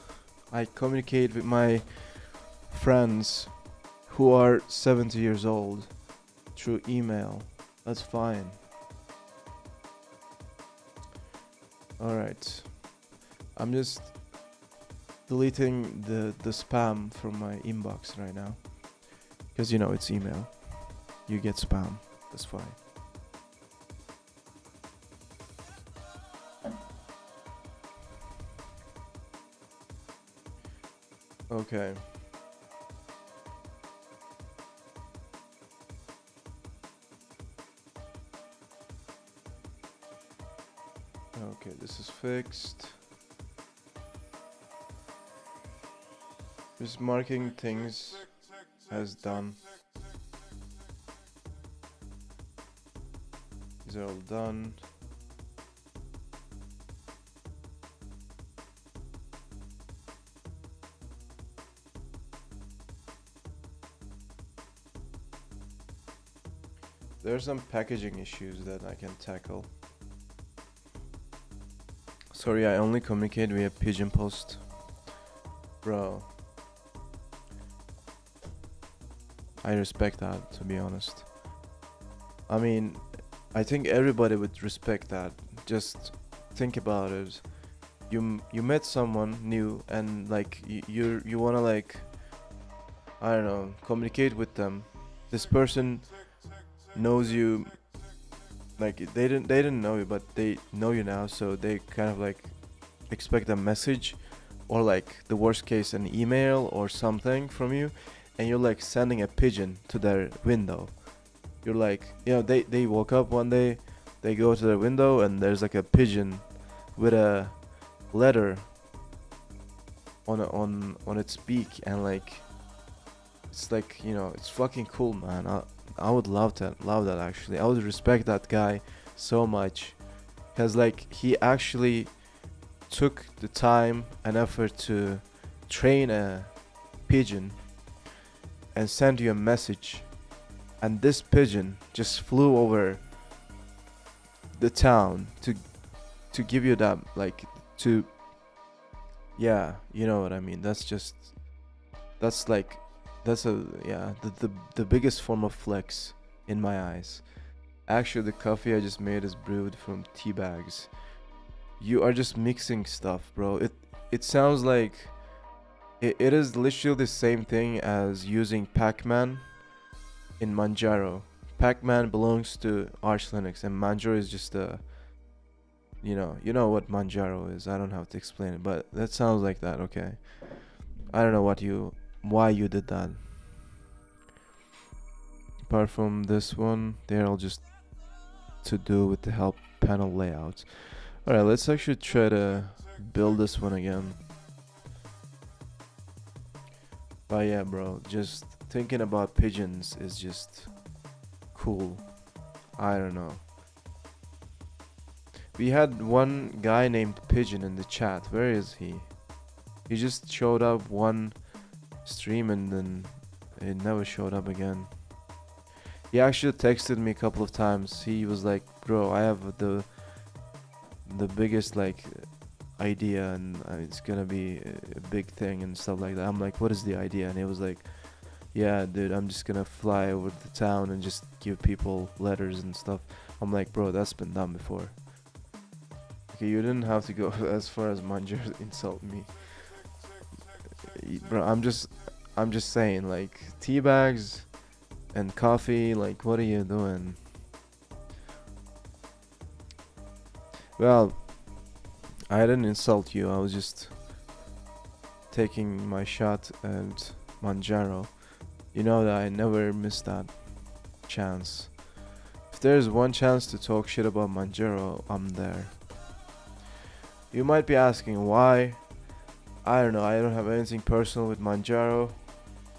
I communicate with my friends who are 70 years old through email. That's fine. Alright, I'm just deleting the spam from my inbox right now, because you know it's email, you get spam. That's fine. Okay. Okay, this is fixed. Just marking things as done. These are all done. There are some packaging issues that I can tackle. Sorry, I only communicate via pigeon post. Bro, I respect that, to be honest. I mean, I think everybody would respect that. Just think about it. You met someone new, and like you wanna like, I don't know, communicate with them. This person knows you, like they didn't know you, but they know you now, so they kind of like expect a message, or like the worst case an email or something from you, and you're like sending a pigeon to their window. You're like, you know, they woke up one day, they go to their window, and there's like a pigeon with a letter on its beak, and like it's like, you know, it's fucking cool, man. I would love that actually. I would respect that guy so much, because like he actually took the time and effort to train a pigeon and send you a message, and this pigeon just flew over the town to give you that, like, to, yeah, you know what I mean. That's like, that's a, yeah, the biggest form of flex in my eyes. Actually, the coffee I just made is brewed from tea bags. You are just mixing stuff, bro. It sounds like it is literally the same thing as using Pac-Man in Manjaro. Pac-Man belongs to Arch Linux, and Manjaro is just a, you know what Manjaro is. I don't have to explain it, but that sounds like that. Okay, I don't know why you did that. Apart from this one, they're all just to do with the help panel layout. Alright, let's actually try to build this one again. But yeah, bro, just thinking about pigeons is just cool. I don't know. We had one guy named Pigeon in the chat. Where is he? He just showed up one stream and then it never showed up again. He actually texted me a couple of times. He was like bro, I have the biggest like idea, and it's gonna be a big thing and stuff like that. I'm like, what is the idea? And he was like, yeah, dude, I'm just gonna fly over the town and just give people letters and stuff. I'm like, bro, that's been done before. Okay, you didn't have to go as far as Manjaro insult me. Bro, I'm just saying, like, tea bags and coffee, like, what are you doing? Well, I didn't insult you, I was just taking my shot at Manjaro. You know that I never miss that chance. If there's one chance to talk shit about Manjaro, I'm there. You might be asking why. I don't know, I don't have anything personal with Manjaro.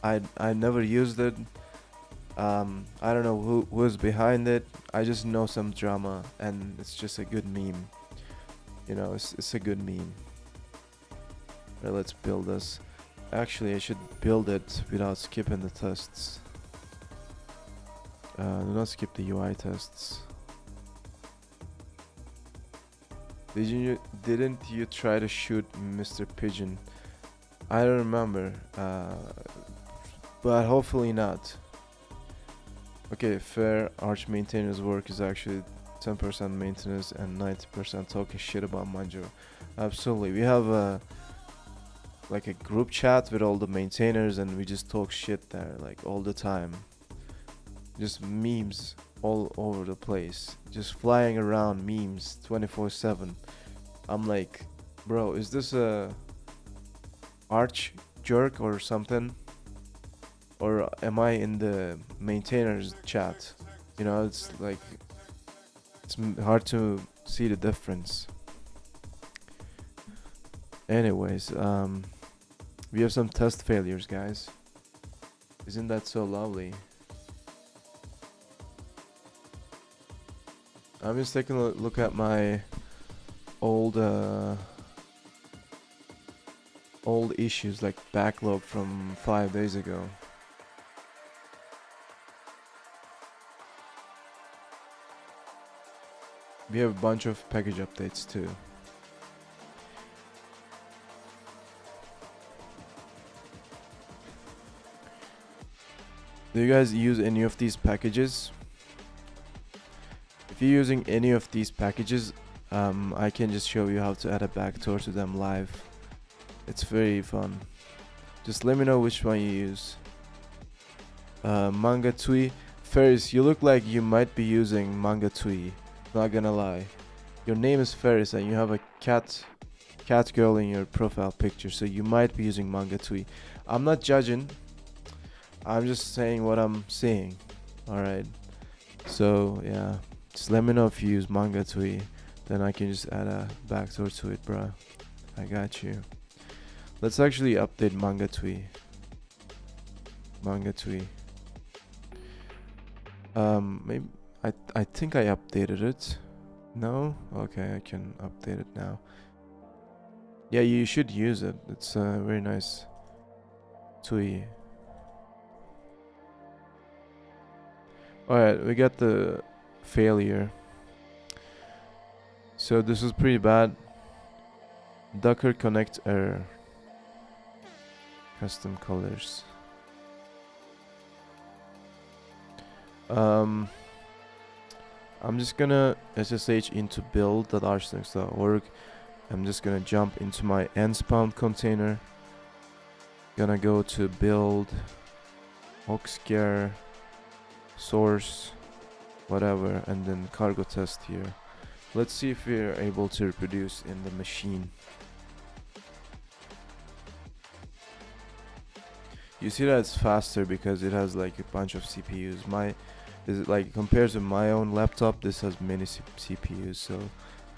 I never used it. I don't know who's behind it. I just know some drama, and it's just a good meme. You know, it's a good meme. Right, let's build this. Actually, I should build it without skipping the tests. Do not skip the UI tests. Didn't you try to shoot Mr. Pigeon? I don't remember. But hopefully not. Okay, fair. Arch maintainer's work is actually 10% maintenance and 90% talking shit about Manjaro. Absolutely. We have a like a group chat with all the maintainers, and we just talk shit there like all the time. Just memes all over the place, just flying around memes 24/7. I'm like, bro, is this a arch jerk or something, or am I in the maintainers chat? You know, it's like it's hard to see the difference. Anyways, we have some test failures, guys. Isn't that so lovely? I'm just taking a look at my old issues, like backlog from 5 days ago. We have a bunch of package updates too. Do you guys use any of these packages? If you're using any of these packages, I can just show you how to add a backdoor to them live. It's very fun. Just let me know which one you use. Manga Tui. Ferris, you look like you might be using Manga Tui. Not gonna lie. Your name is Ferris and you have a cat girl in your profile picture, so you might be using Manga Tui. I'm not judging. I'm just saying what I'm seeing. Alright. So yeah. Just let me know if you use Manga Tui. Then I can just add a backdoor to it, bruh. I got you. Let's actually update Manga Tui. Manga Tui. Maybe I think I updated it. No? Okay, I can update it now. Yeah, you should use it. It's a very nice Tui. Alright, we got the failure. So this is pretty bad. Docker connect error. Custom colors. I'm just gonna SSH into build.rustlang.org. I'm just gonna jump into my nspawn container. Gonna go to build, oxcar, source, whatever, and then cargo test here. Let's see if we're able to reproduce in the machine. You see that it's faster because it has like a bunch of CPUs. Compared to my own laptop, this has many CPUs, so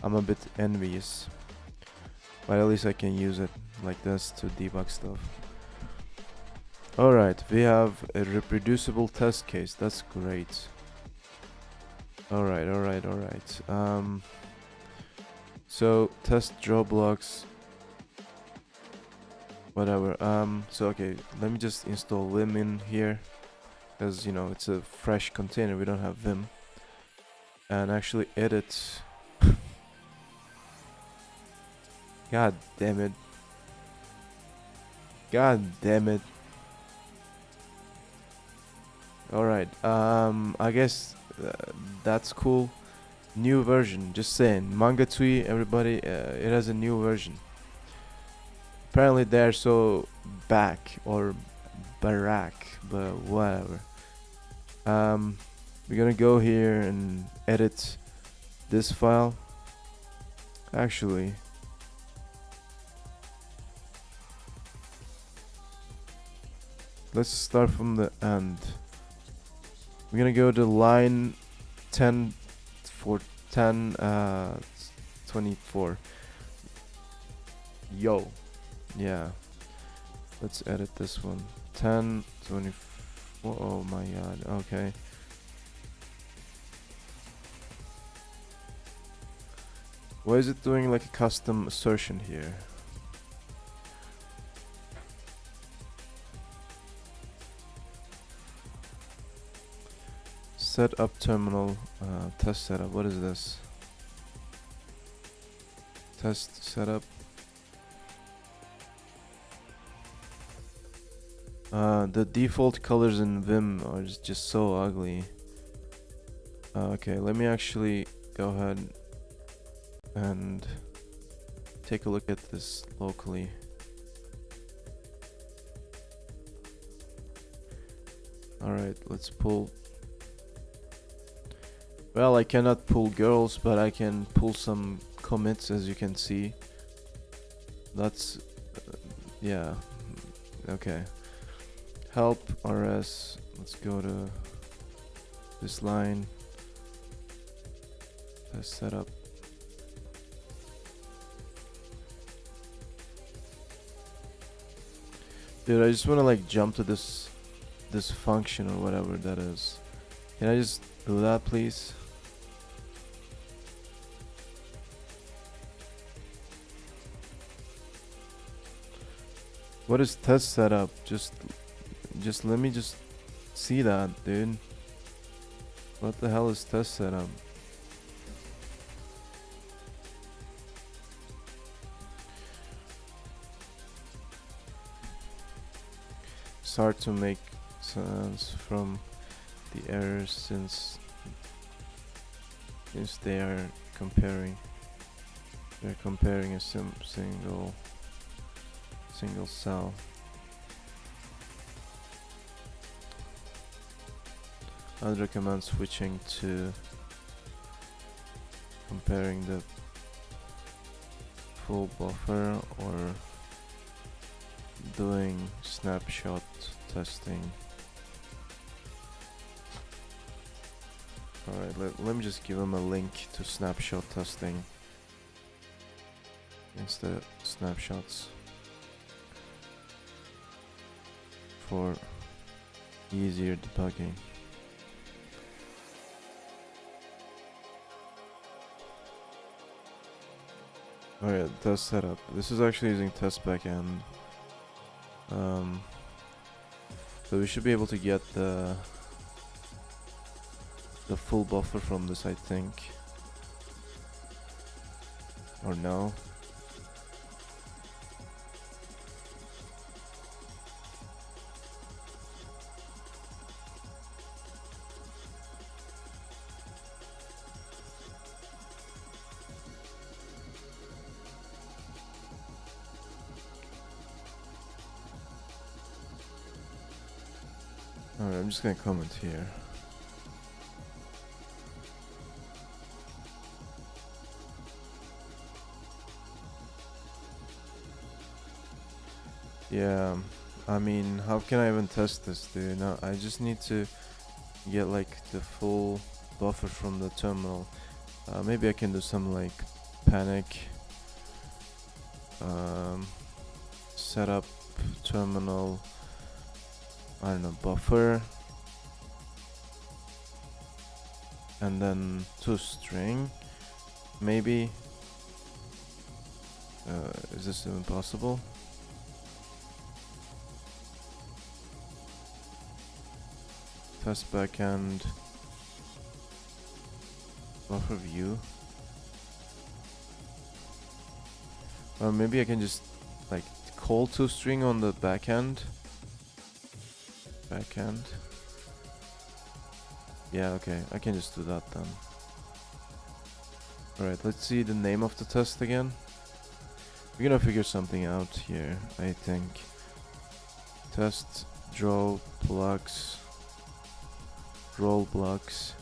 I'm a bit envious. But at least I can use it like this to debug stuff. Alright, we have a reproducible test case. That's great. Alright. So test draw blocks. Whatever. So okay, let me just install Vim in here, because you know it's a fresh container. We don't have Vim. and actually edit. God damn it. God damn it. Alright, I guess that's cool. New version, just saying. Manga Tui, everybody, it has a new version. Apparently they're so back or barack, but whatever. We're gonna go here and edit this file. Actually, let's start from the end. We're gonna go to line 10 for 10 24. Yo. Yeah. Let's edit this one. 10 24. Oh my god. Okay. Why is it doing like a custom assertion here? Set up terminal, test setup. What is this? Test setup. The default colors in Vim are just so ugly. Okay, let me actually go ahead and take a look at this locally. Alright, let's pull. Well, I cannot pull girls, but I can pull some commits, as you can see. That's yeah. Okay. Help rs. Let's go to this line. Let's set up. Dude, I just want to like jump to this function or whatever that is. Can I just do that, please? What is test setup? Just let me just see that, dude. What the hell is test setup? It's hard to make sense from the errors since they are comparing. They're comparing a single cell. I'd recommend switching to comparing the full buffer or doing snapshot testing. Alright, let me just give him a link to snapshot testing instead of snapshots for easier debugging. Alright, test setup. This is actually using test backend. So we should be able to get the full buffer from this, I think. Or no? Alright, I'm just gonna comment here. Yeah, I mean, how can I even test this, dude? No, I just need to get like the full buffer from the terminal. Maybe I can do some like panic setup terminal, I don't know, buffer, and then toString, maybe. Is this even possible? Test backend. Buffer view. Or maybe I can just like call toString on the backend. Yeah, okay, I can just do that then. Alright, let's see the name of the test again. We're gonna figure something out here, I think. Test draw blocks, roll blocks,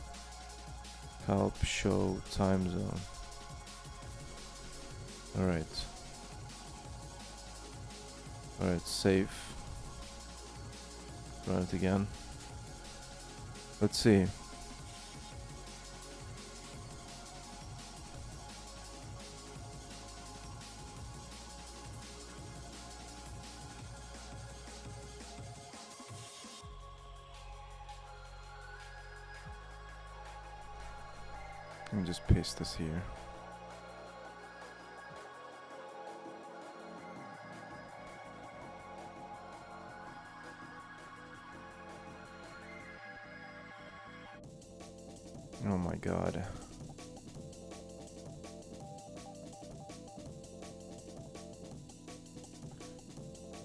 help show time zone. Alright. Alright, save. Run it again. Let's see. Let me just paste this here. Oh my god.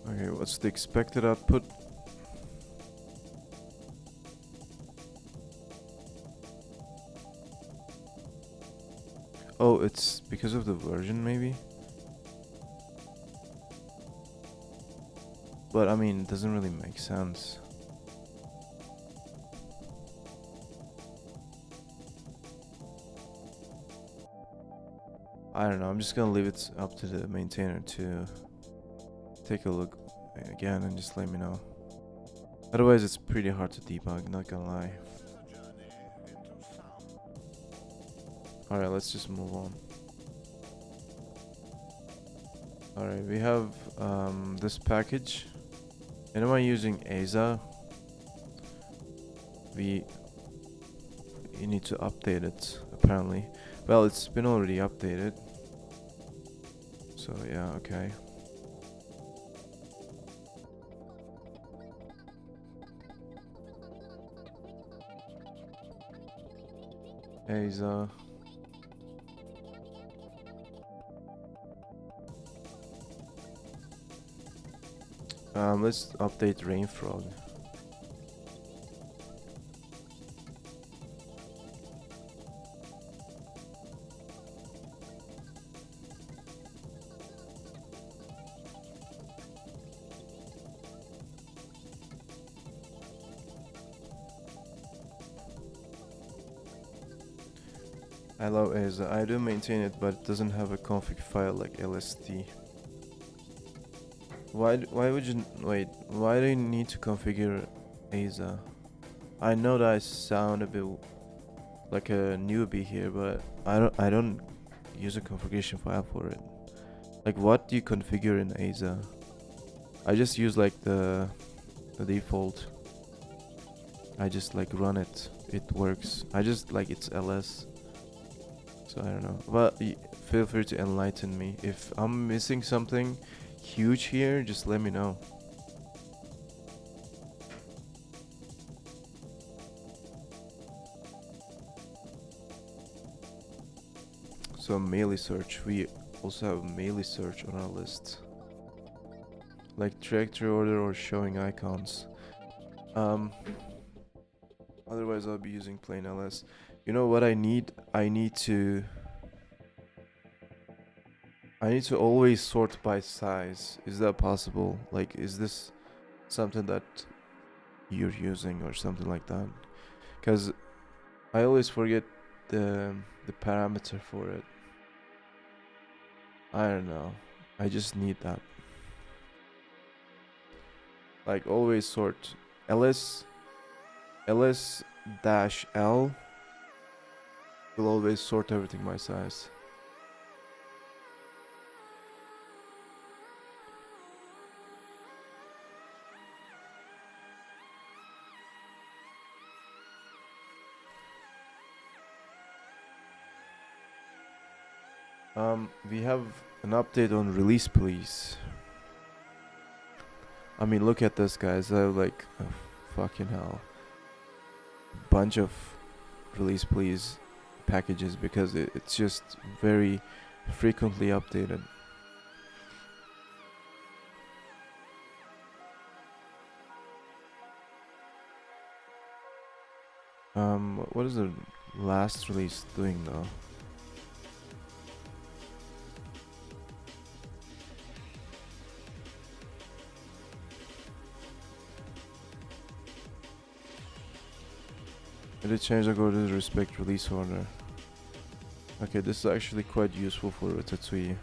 Okay, what's the expected output? Oh, it's because of the version maybe? But I mean, it doesn't really make sense. I don't know, I'm just gonna leave it up to the maintainer to take a look again and just let me know. Otherwise it's pretty hard to debug, not gonna lie. Alright, let's just move on. Alright, we have this package. And am I using ASA? You need to update it, apparently. Well, it's been already updated. So yeah, okay. ASA. Let's update rainfrog. I love ASA. I do maintain it, but it doesn't have a config file like lst. Why would you wait? Why do you need to configure ASA? I know that I sound a bit like a newbie here, but I don't use a configuration file for it. Like, what do you configure in ASA? I just use like the default. I just like run it. It works. I just like it's ls. So I don't know. But feel free to enlighten me. If I'm missing something huge here, just let me know. So melee search. We also have melee search on our list. Like trajectory order or showing icons. Otherwise I'll be using plain ls. You know what I need? I need to always sort by size. Is that possible? Like, is this something that you're using or something like that? Because I always forget the parameter for it. I don't know. I just need that. Like, always sort ls dash l will always sort everything by size. We have an update on release please. I mean, look at this, guys. I have like, fucking hell, bunch of release please packages because it's just very frequently updated. What is the last release doing though? Did it change according to the respect release order? Okay, this is actually quite useful for Ratatouille.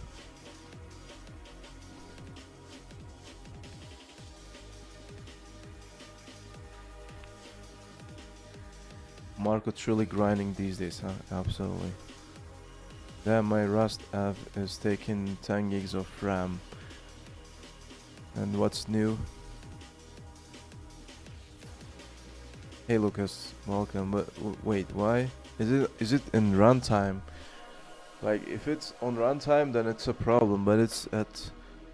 Marco truly grinding these days, huh? Absolutely. Damn, my Rust app is taking 10 gigs of RAM. And what's new? Hey Lucas, welcome. But wait, why? Is it in runtime? Like, if it's on runtime, then it's a problem. But it's at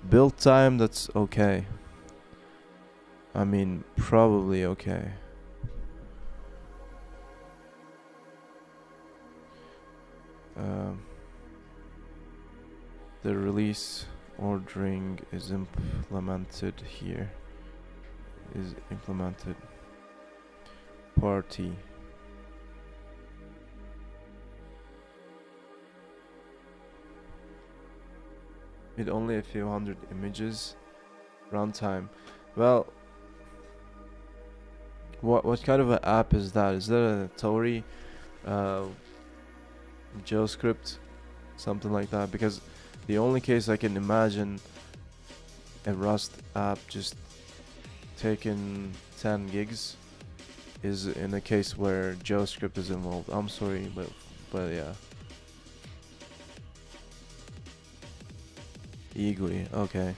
build time, that's okay. I mean, probably okay. The release ordering is implemented here. Is implemented. Party. With only a few hundred images. Runtime. Well, what kind of an app is that? Is that a Tori JavaScript, something like that? Because the only case I can imagine a Rust app just taking 10 gigs is in a case where JavaScript is involved. I'm sorry, but yeah. Eagly, okay.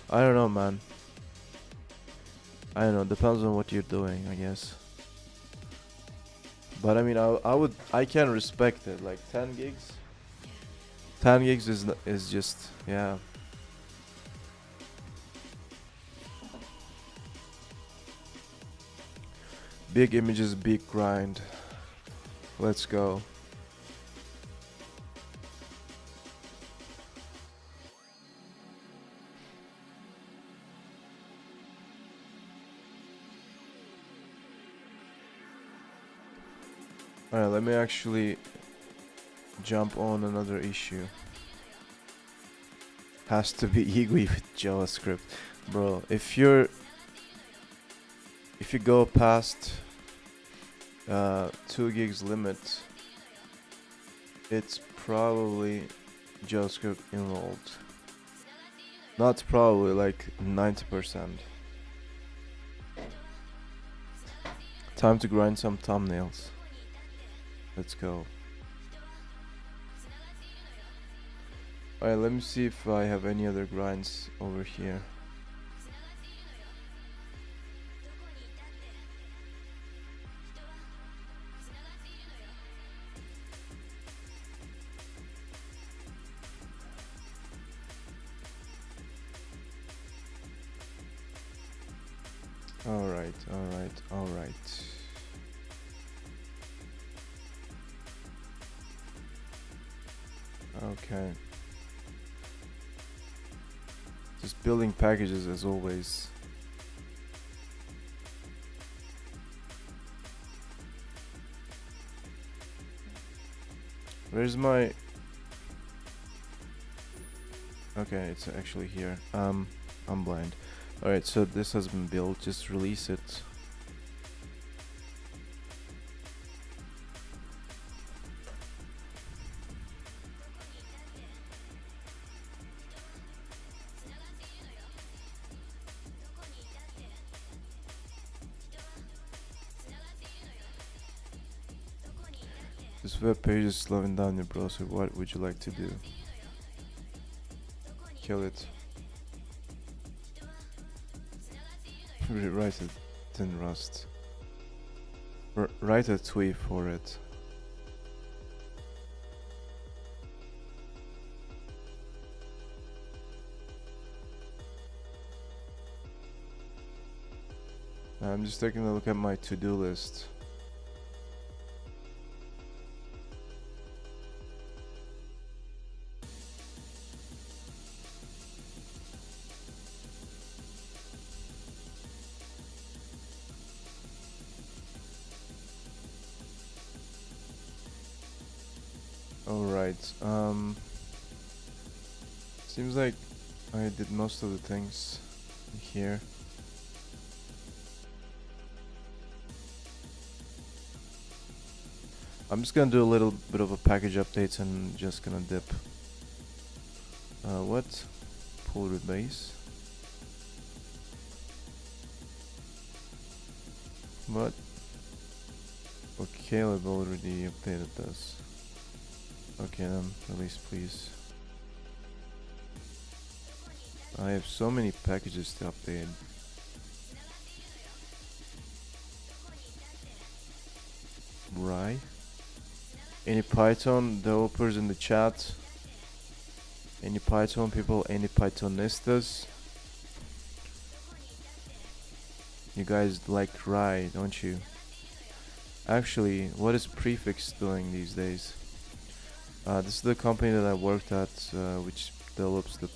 I don't know, man. I don't know, depends on what you're doing, I guess. But I mean, I can respect it. Like 10 gigs. 10 gigs is just, yeah. Big images, big grind. Let's go. Alright, let me actually jump on another issue. Has to be eagly with JavaScript. Bro, if you go past 2 gigs limit, it's probably JavaScript involved. Not probably, like 90%. Time to grind some thumbnails. Let's go. Alright, let me see if I have any other grinds over here. Alright. Okay. Just building packages as always. Where's my... Okay, it's actually here. I'm blind. Alright, so this has been built. Just release it. This web page is slowing down your browser. What would you like to do? Kill it. Rewrite it in Rust. Write a tweet for it. I'm just taking a look at my to-do list. Alright, seems like I did most of the things here. I'm just gonna do a little bit of a package updates and just gonna dip. What? Pull root base. What? Okay, I've already updated this. Okay then, release please. I have so many packages to update. Right. Any Python developers in the chat? Any Python people? Any Pythonistas? You guys like Rye, don't you? Actually, what is Prefix doing these days? This is the company that I worked at, which develops the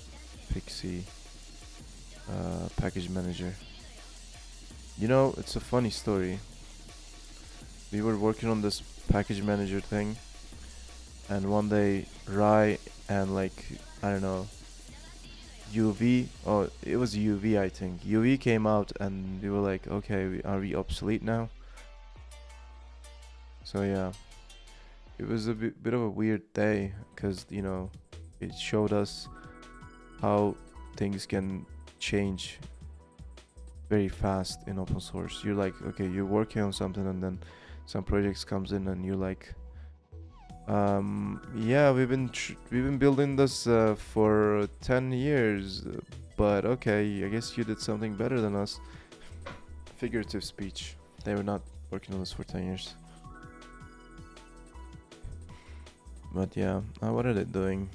Pixie package manager. You know, it's a funny story. We were working on this package manager thing, and one day Rye and like, I don't know, UV, oh it was UV I think, UV came out and we were like, okay, are we obsolete now? So yeah, it was a bit of a weird day, because you know, it showed us how things can change very fast in open source. You're like, okay, you're working on something and then some projects comes in and you're like, yeah, we've been building this for 10 years, but okay, I guess you did something better than us. Figurative speech. They were not working on this for 10 years. But yeah, what are they doing?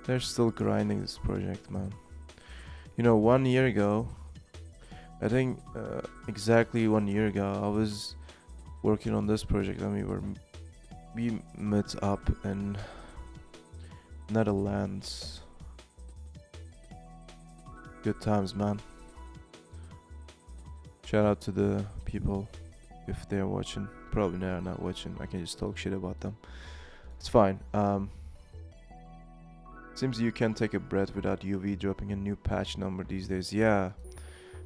They're still grinding this project, man. You know, 1 year ago, I think exactly 1 year ago, I was working on this project and we met up in Netherlands. Good times, man. Shout out to the people if they're watching. Probably they're not watching. I can just talk shit about them. It's fine. Seems you can't take a breath without UV dropping a new patch number these days. Yeah,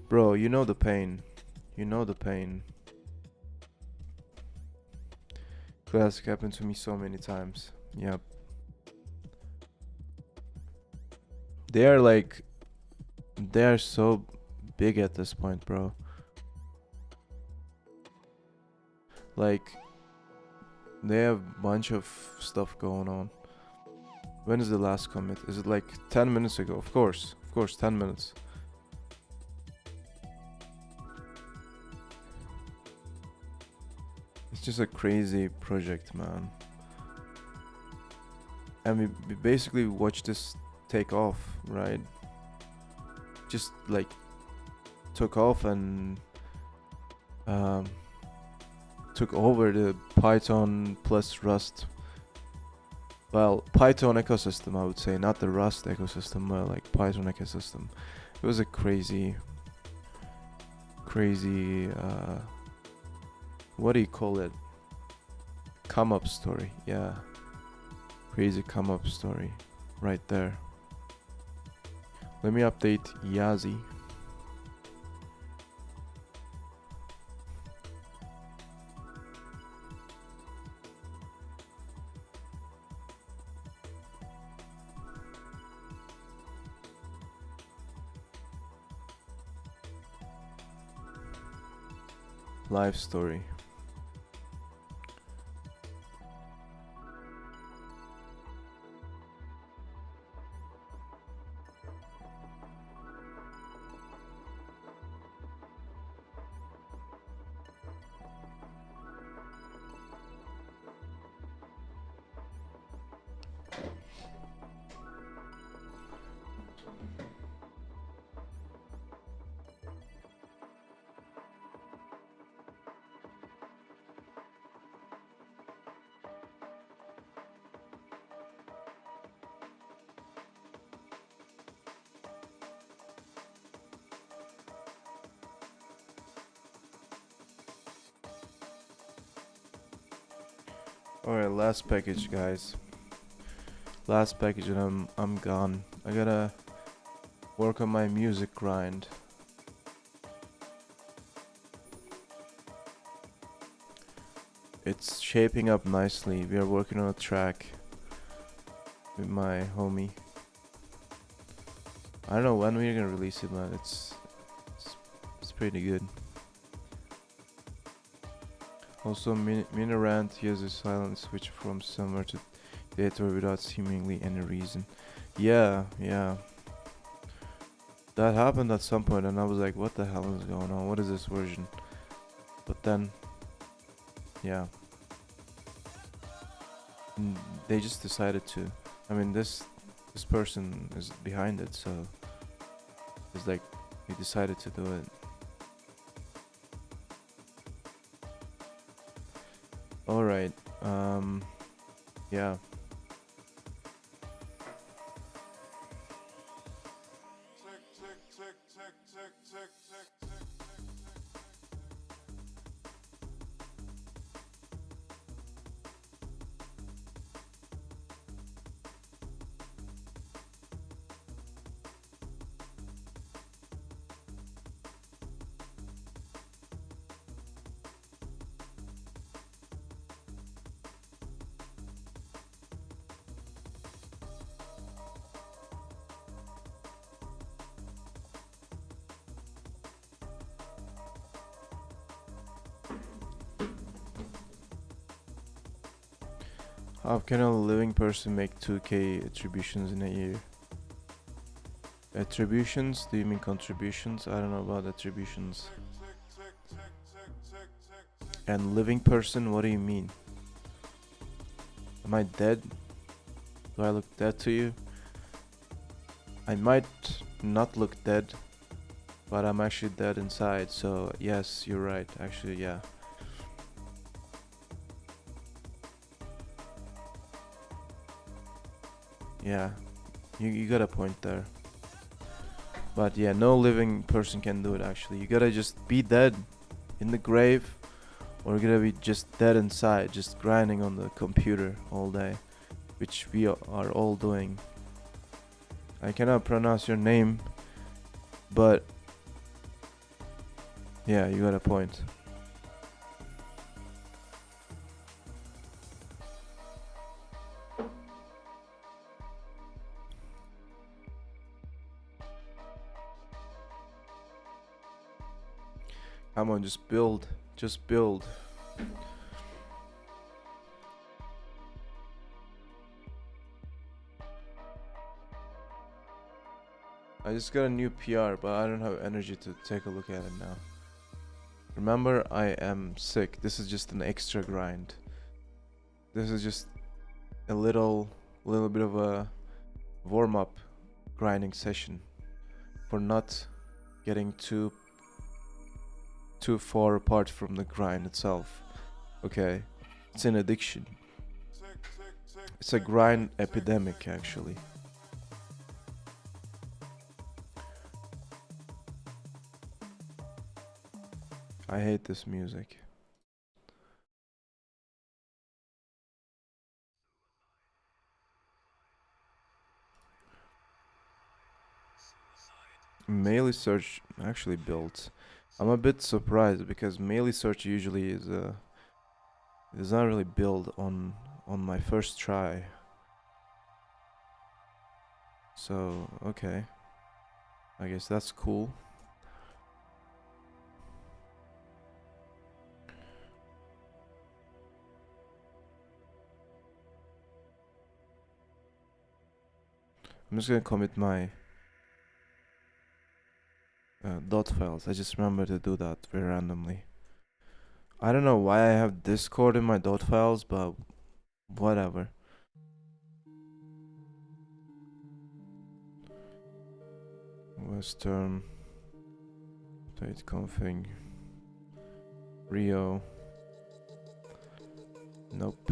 bro, you know the pain. You know the pain. Classic happened to me so many times. Yep. They are so big at this point, bro. Like, they have a bunch of stuff going on. When is the last commit? Is it like 10 minutes ago? Of course, 10 minutes. It's just a crazy project, man. And we basically watched this take off, right? Just like took off and took over the Python plus Rust. Well, Python ecosystem, I would say, not the Rust ecosystem, but like Python ecosystem. It was a crazy, what do you call it? Come up story, yeah. Crazy come up story, right there. Let me update Yazi. Life story. Alright, last package, guys. Last package and I'm gone. I gotta work on my music grind. It's shaping up nicely. We are working on a track with my homie. I don't know when we're gonna release it, but it's pretty good. Also, Minarant uses silent switch from somewhere to data without seemingly any reason. Yeah. That happened at some point and I was like, what the hell is going on? What is this version? But then, yeah. They just decided to. I mean, this person is behind it, so it's like he decided to do it. Alright, yeah. How can a living person make 2k attributions in a year? Attributions? Do you mean contributions? I don't know about attributions. And living person, what do you mean? Am I dead? Do I look dead to you? I might not look dead, but I'm actually dead inside, so yes, you're right, actually, yeah. Yeah, you got a point there. But yeah, no living person can do it actually. You gotta just be dead in the grave, or you're gonna be just dead inside, just grinding on the computer all day, which we are all doing. I cannot pronounce your name, but yeah, you got a point. Come on, just build. Just build. I just got a new PR, but I don't have energy to take a look at it now. Remember, I am sick. This is just an extra grind. This is just a little bit of a warm-up grinding session for not getting too far apart from the grind itself. Okay, it's an addiction. It's a grind epidemic, actually. I hate this music. Melee search actually built. I'm a bit surprised because melee search usually is not really built on my first try. So okay, I guess that's cool. I'm just gonna commit my dot files. I just remember to do that very randomly. I don't know why I have Discord in my dot files, but whatever. Western update config Rio. Nope.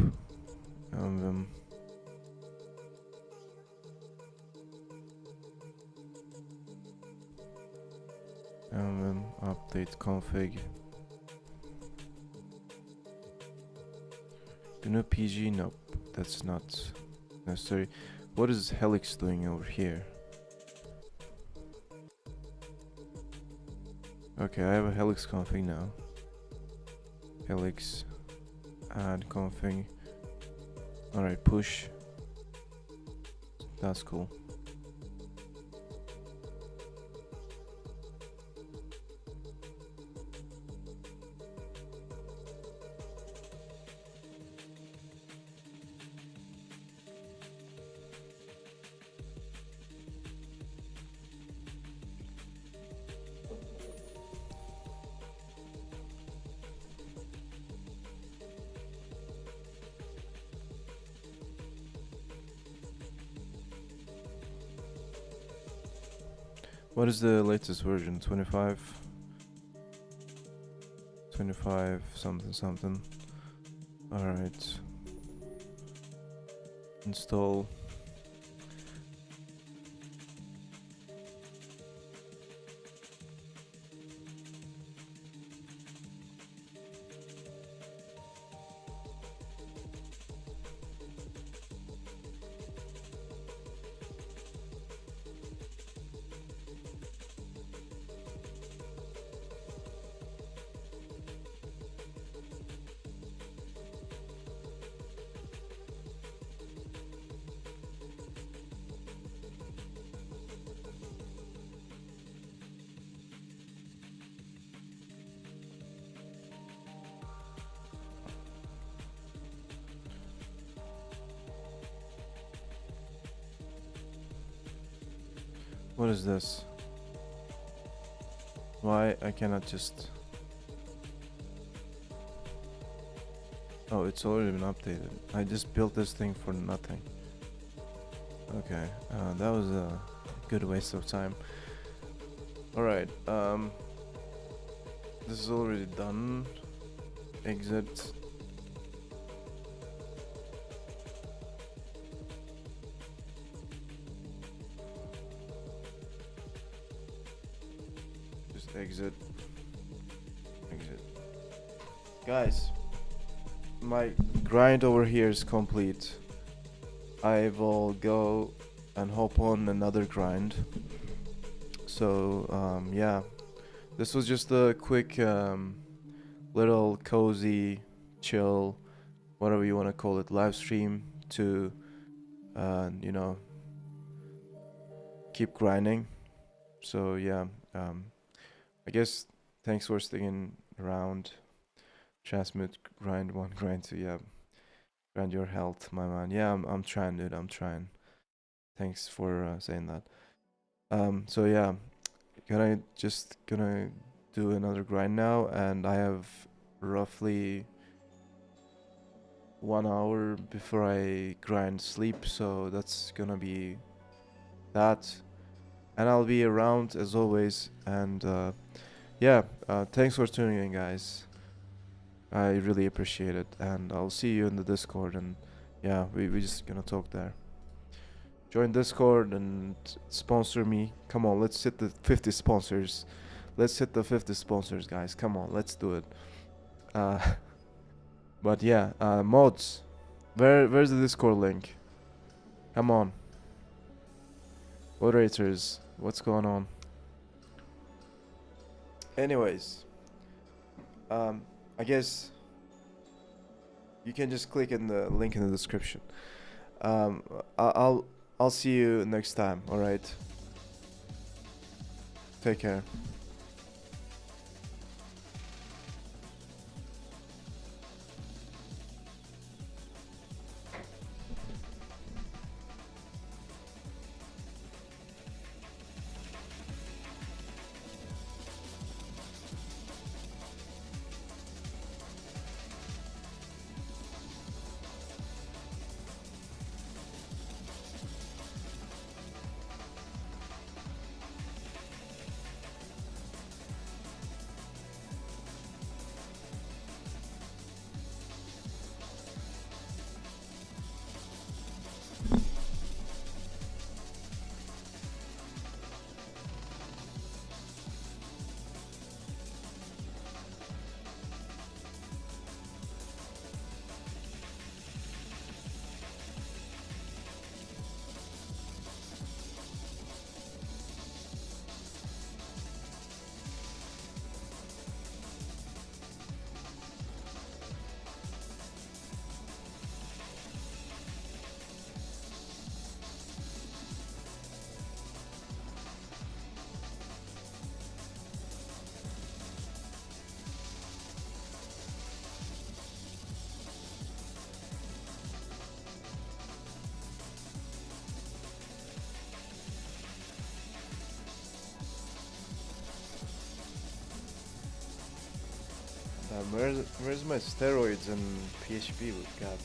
Update config. Do new PG? Nope, that's not necessary. What is Helix doing over here? Okay, I have a Helix config now. Helix add config. Alright, push. That's cool. What is the latest version? 25? 25 something something. Alright. Install. What is this? Why I cannot just... Oh, it's already been updated. I just built this thing for nothing. Okay, that was a good waste of time. Alright, this is already done. Exit. Exit. Guys, my grind over here is complete. I will go and hop on another grind. So yeah, this was just a quick little cozy, chill, whatever you want to call it, live stream to you know, keep grinding. So yeah, I guess thanks for sticking around. Transmute, grind 1, grind 2, yeah. Grind your health, my man. Yeah, I'm trying, dude, I'm trying. Thanks for saying that. So yeah, gonna do another grind now, and I have roughly 1 hour before I grind sleep, so that's gonna be that. And I'll be around as always, and yeah, thanks for tuning in, guys. I really appreciate it, and I'll see you in the Discord, and yeah, we just gonna talk there. Join Discord and sponsor me. Come on, let's hit the 50 sponsors. Let's hit the 50 sponsors, guys. Come on, let's do it. But yeah, mods. Where's the Discord link? Come on. Moderators, what's going on? Anyways, I guess you can just click in the link in the description. I'll see you next time. All right. Take care. Where's my steroids and PHP? God.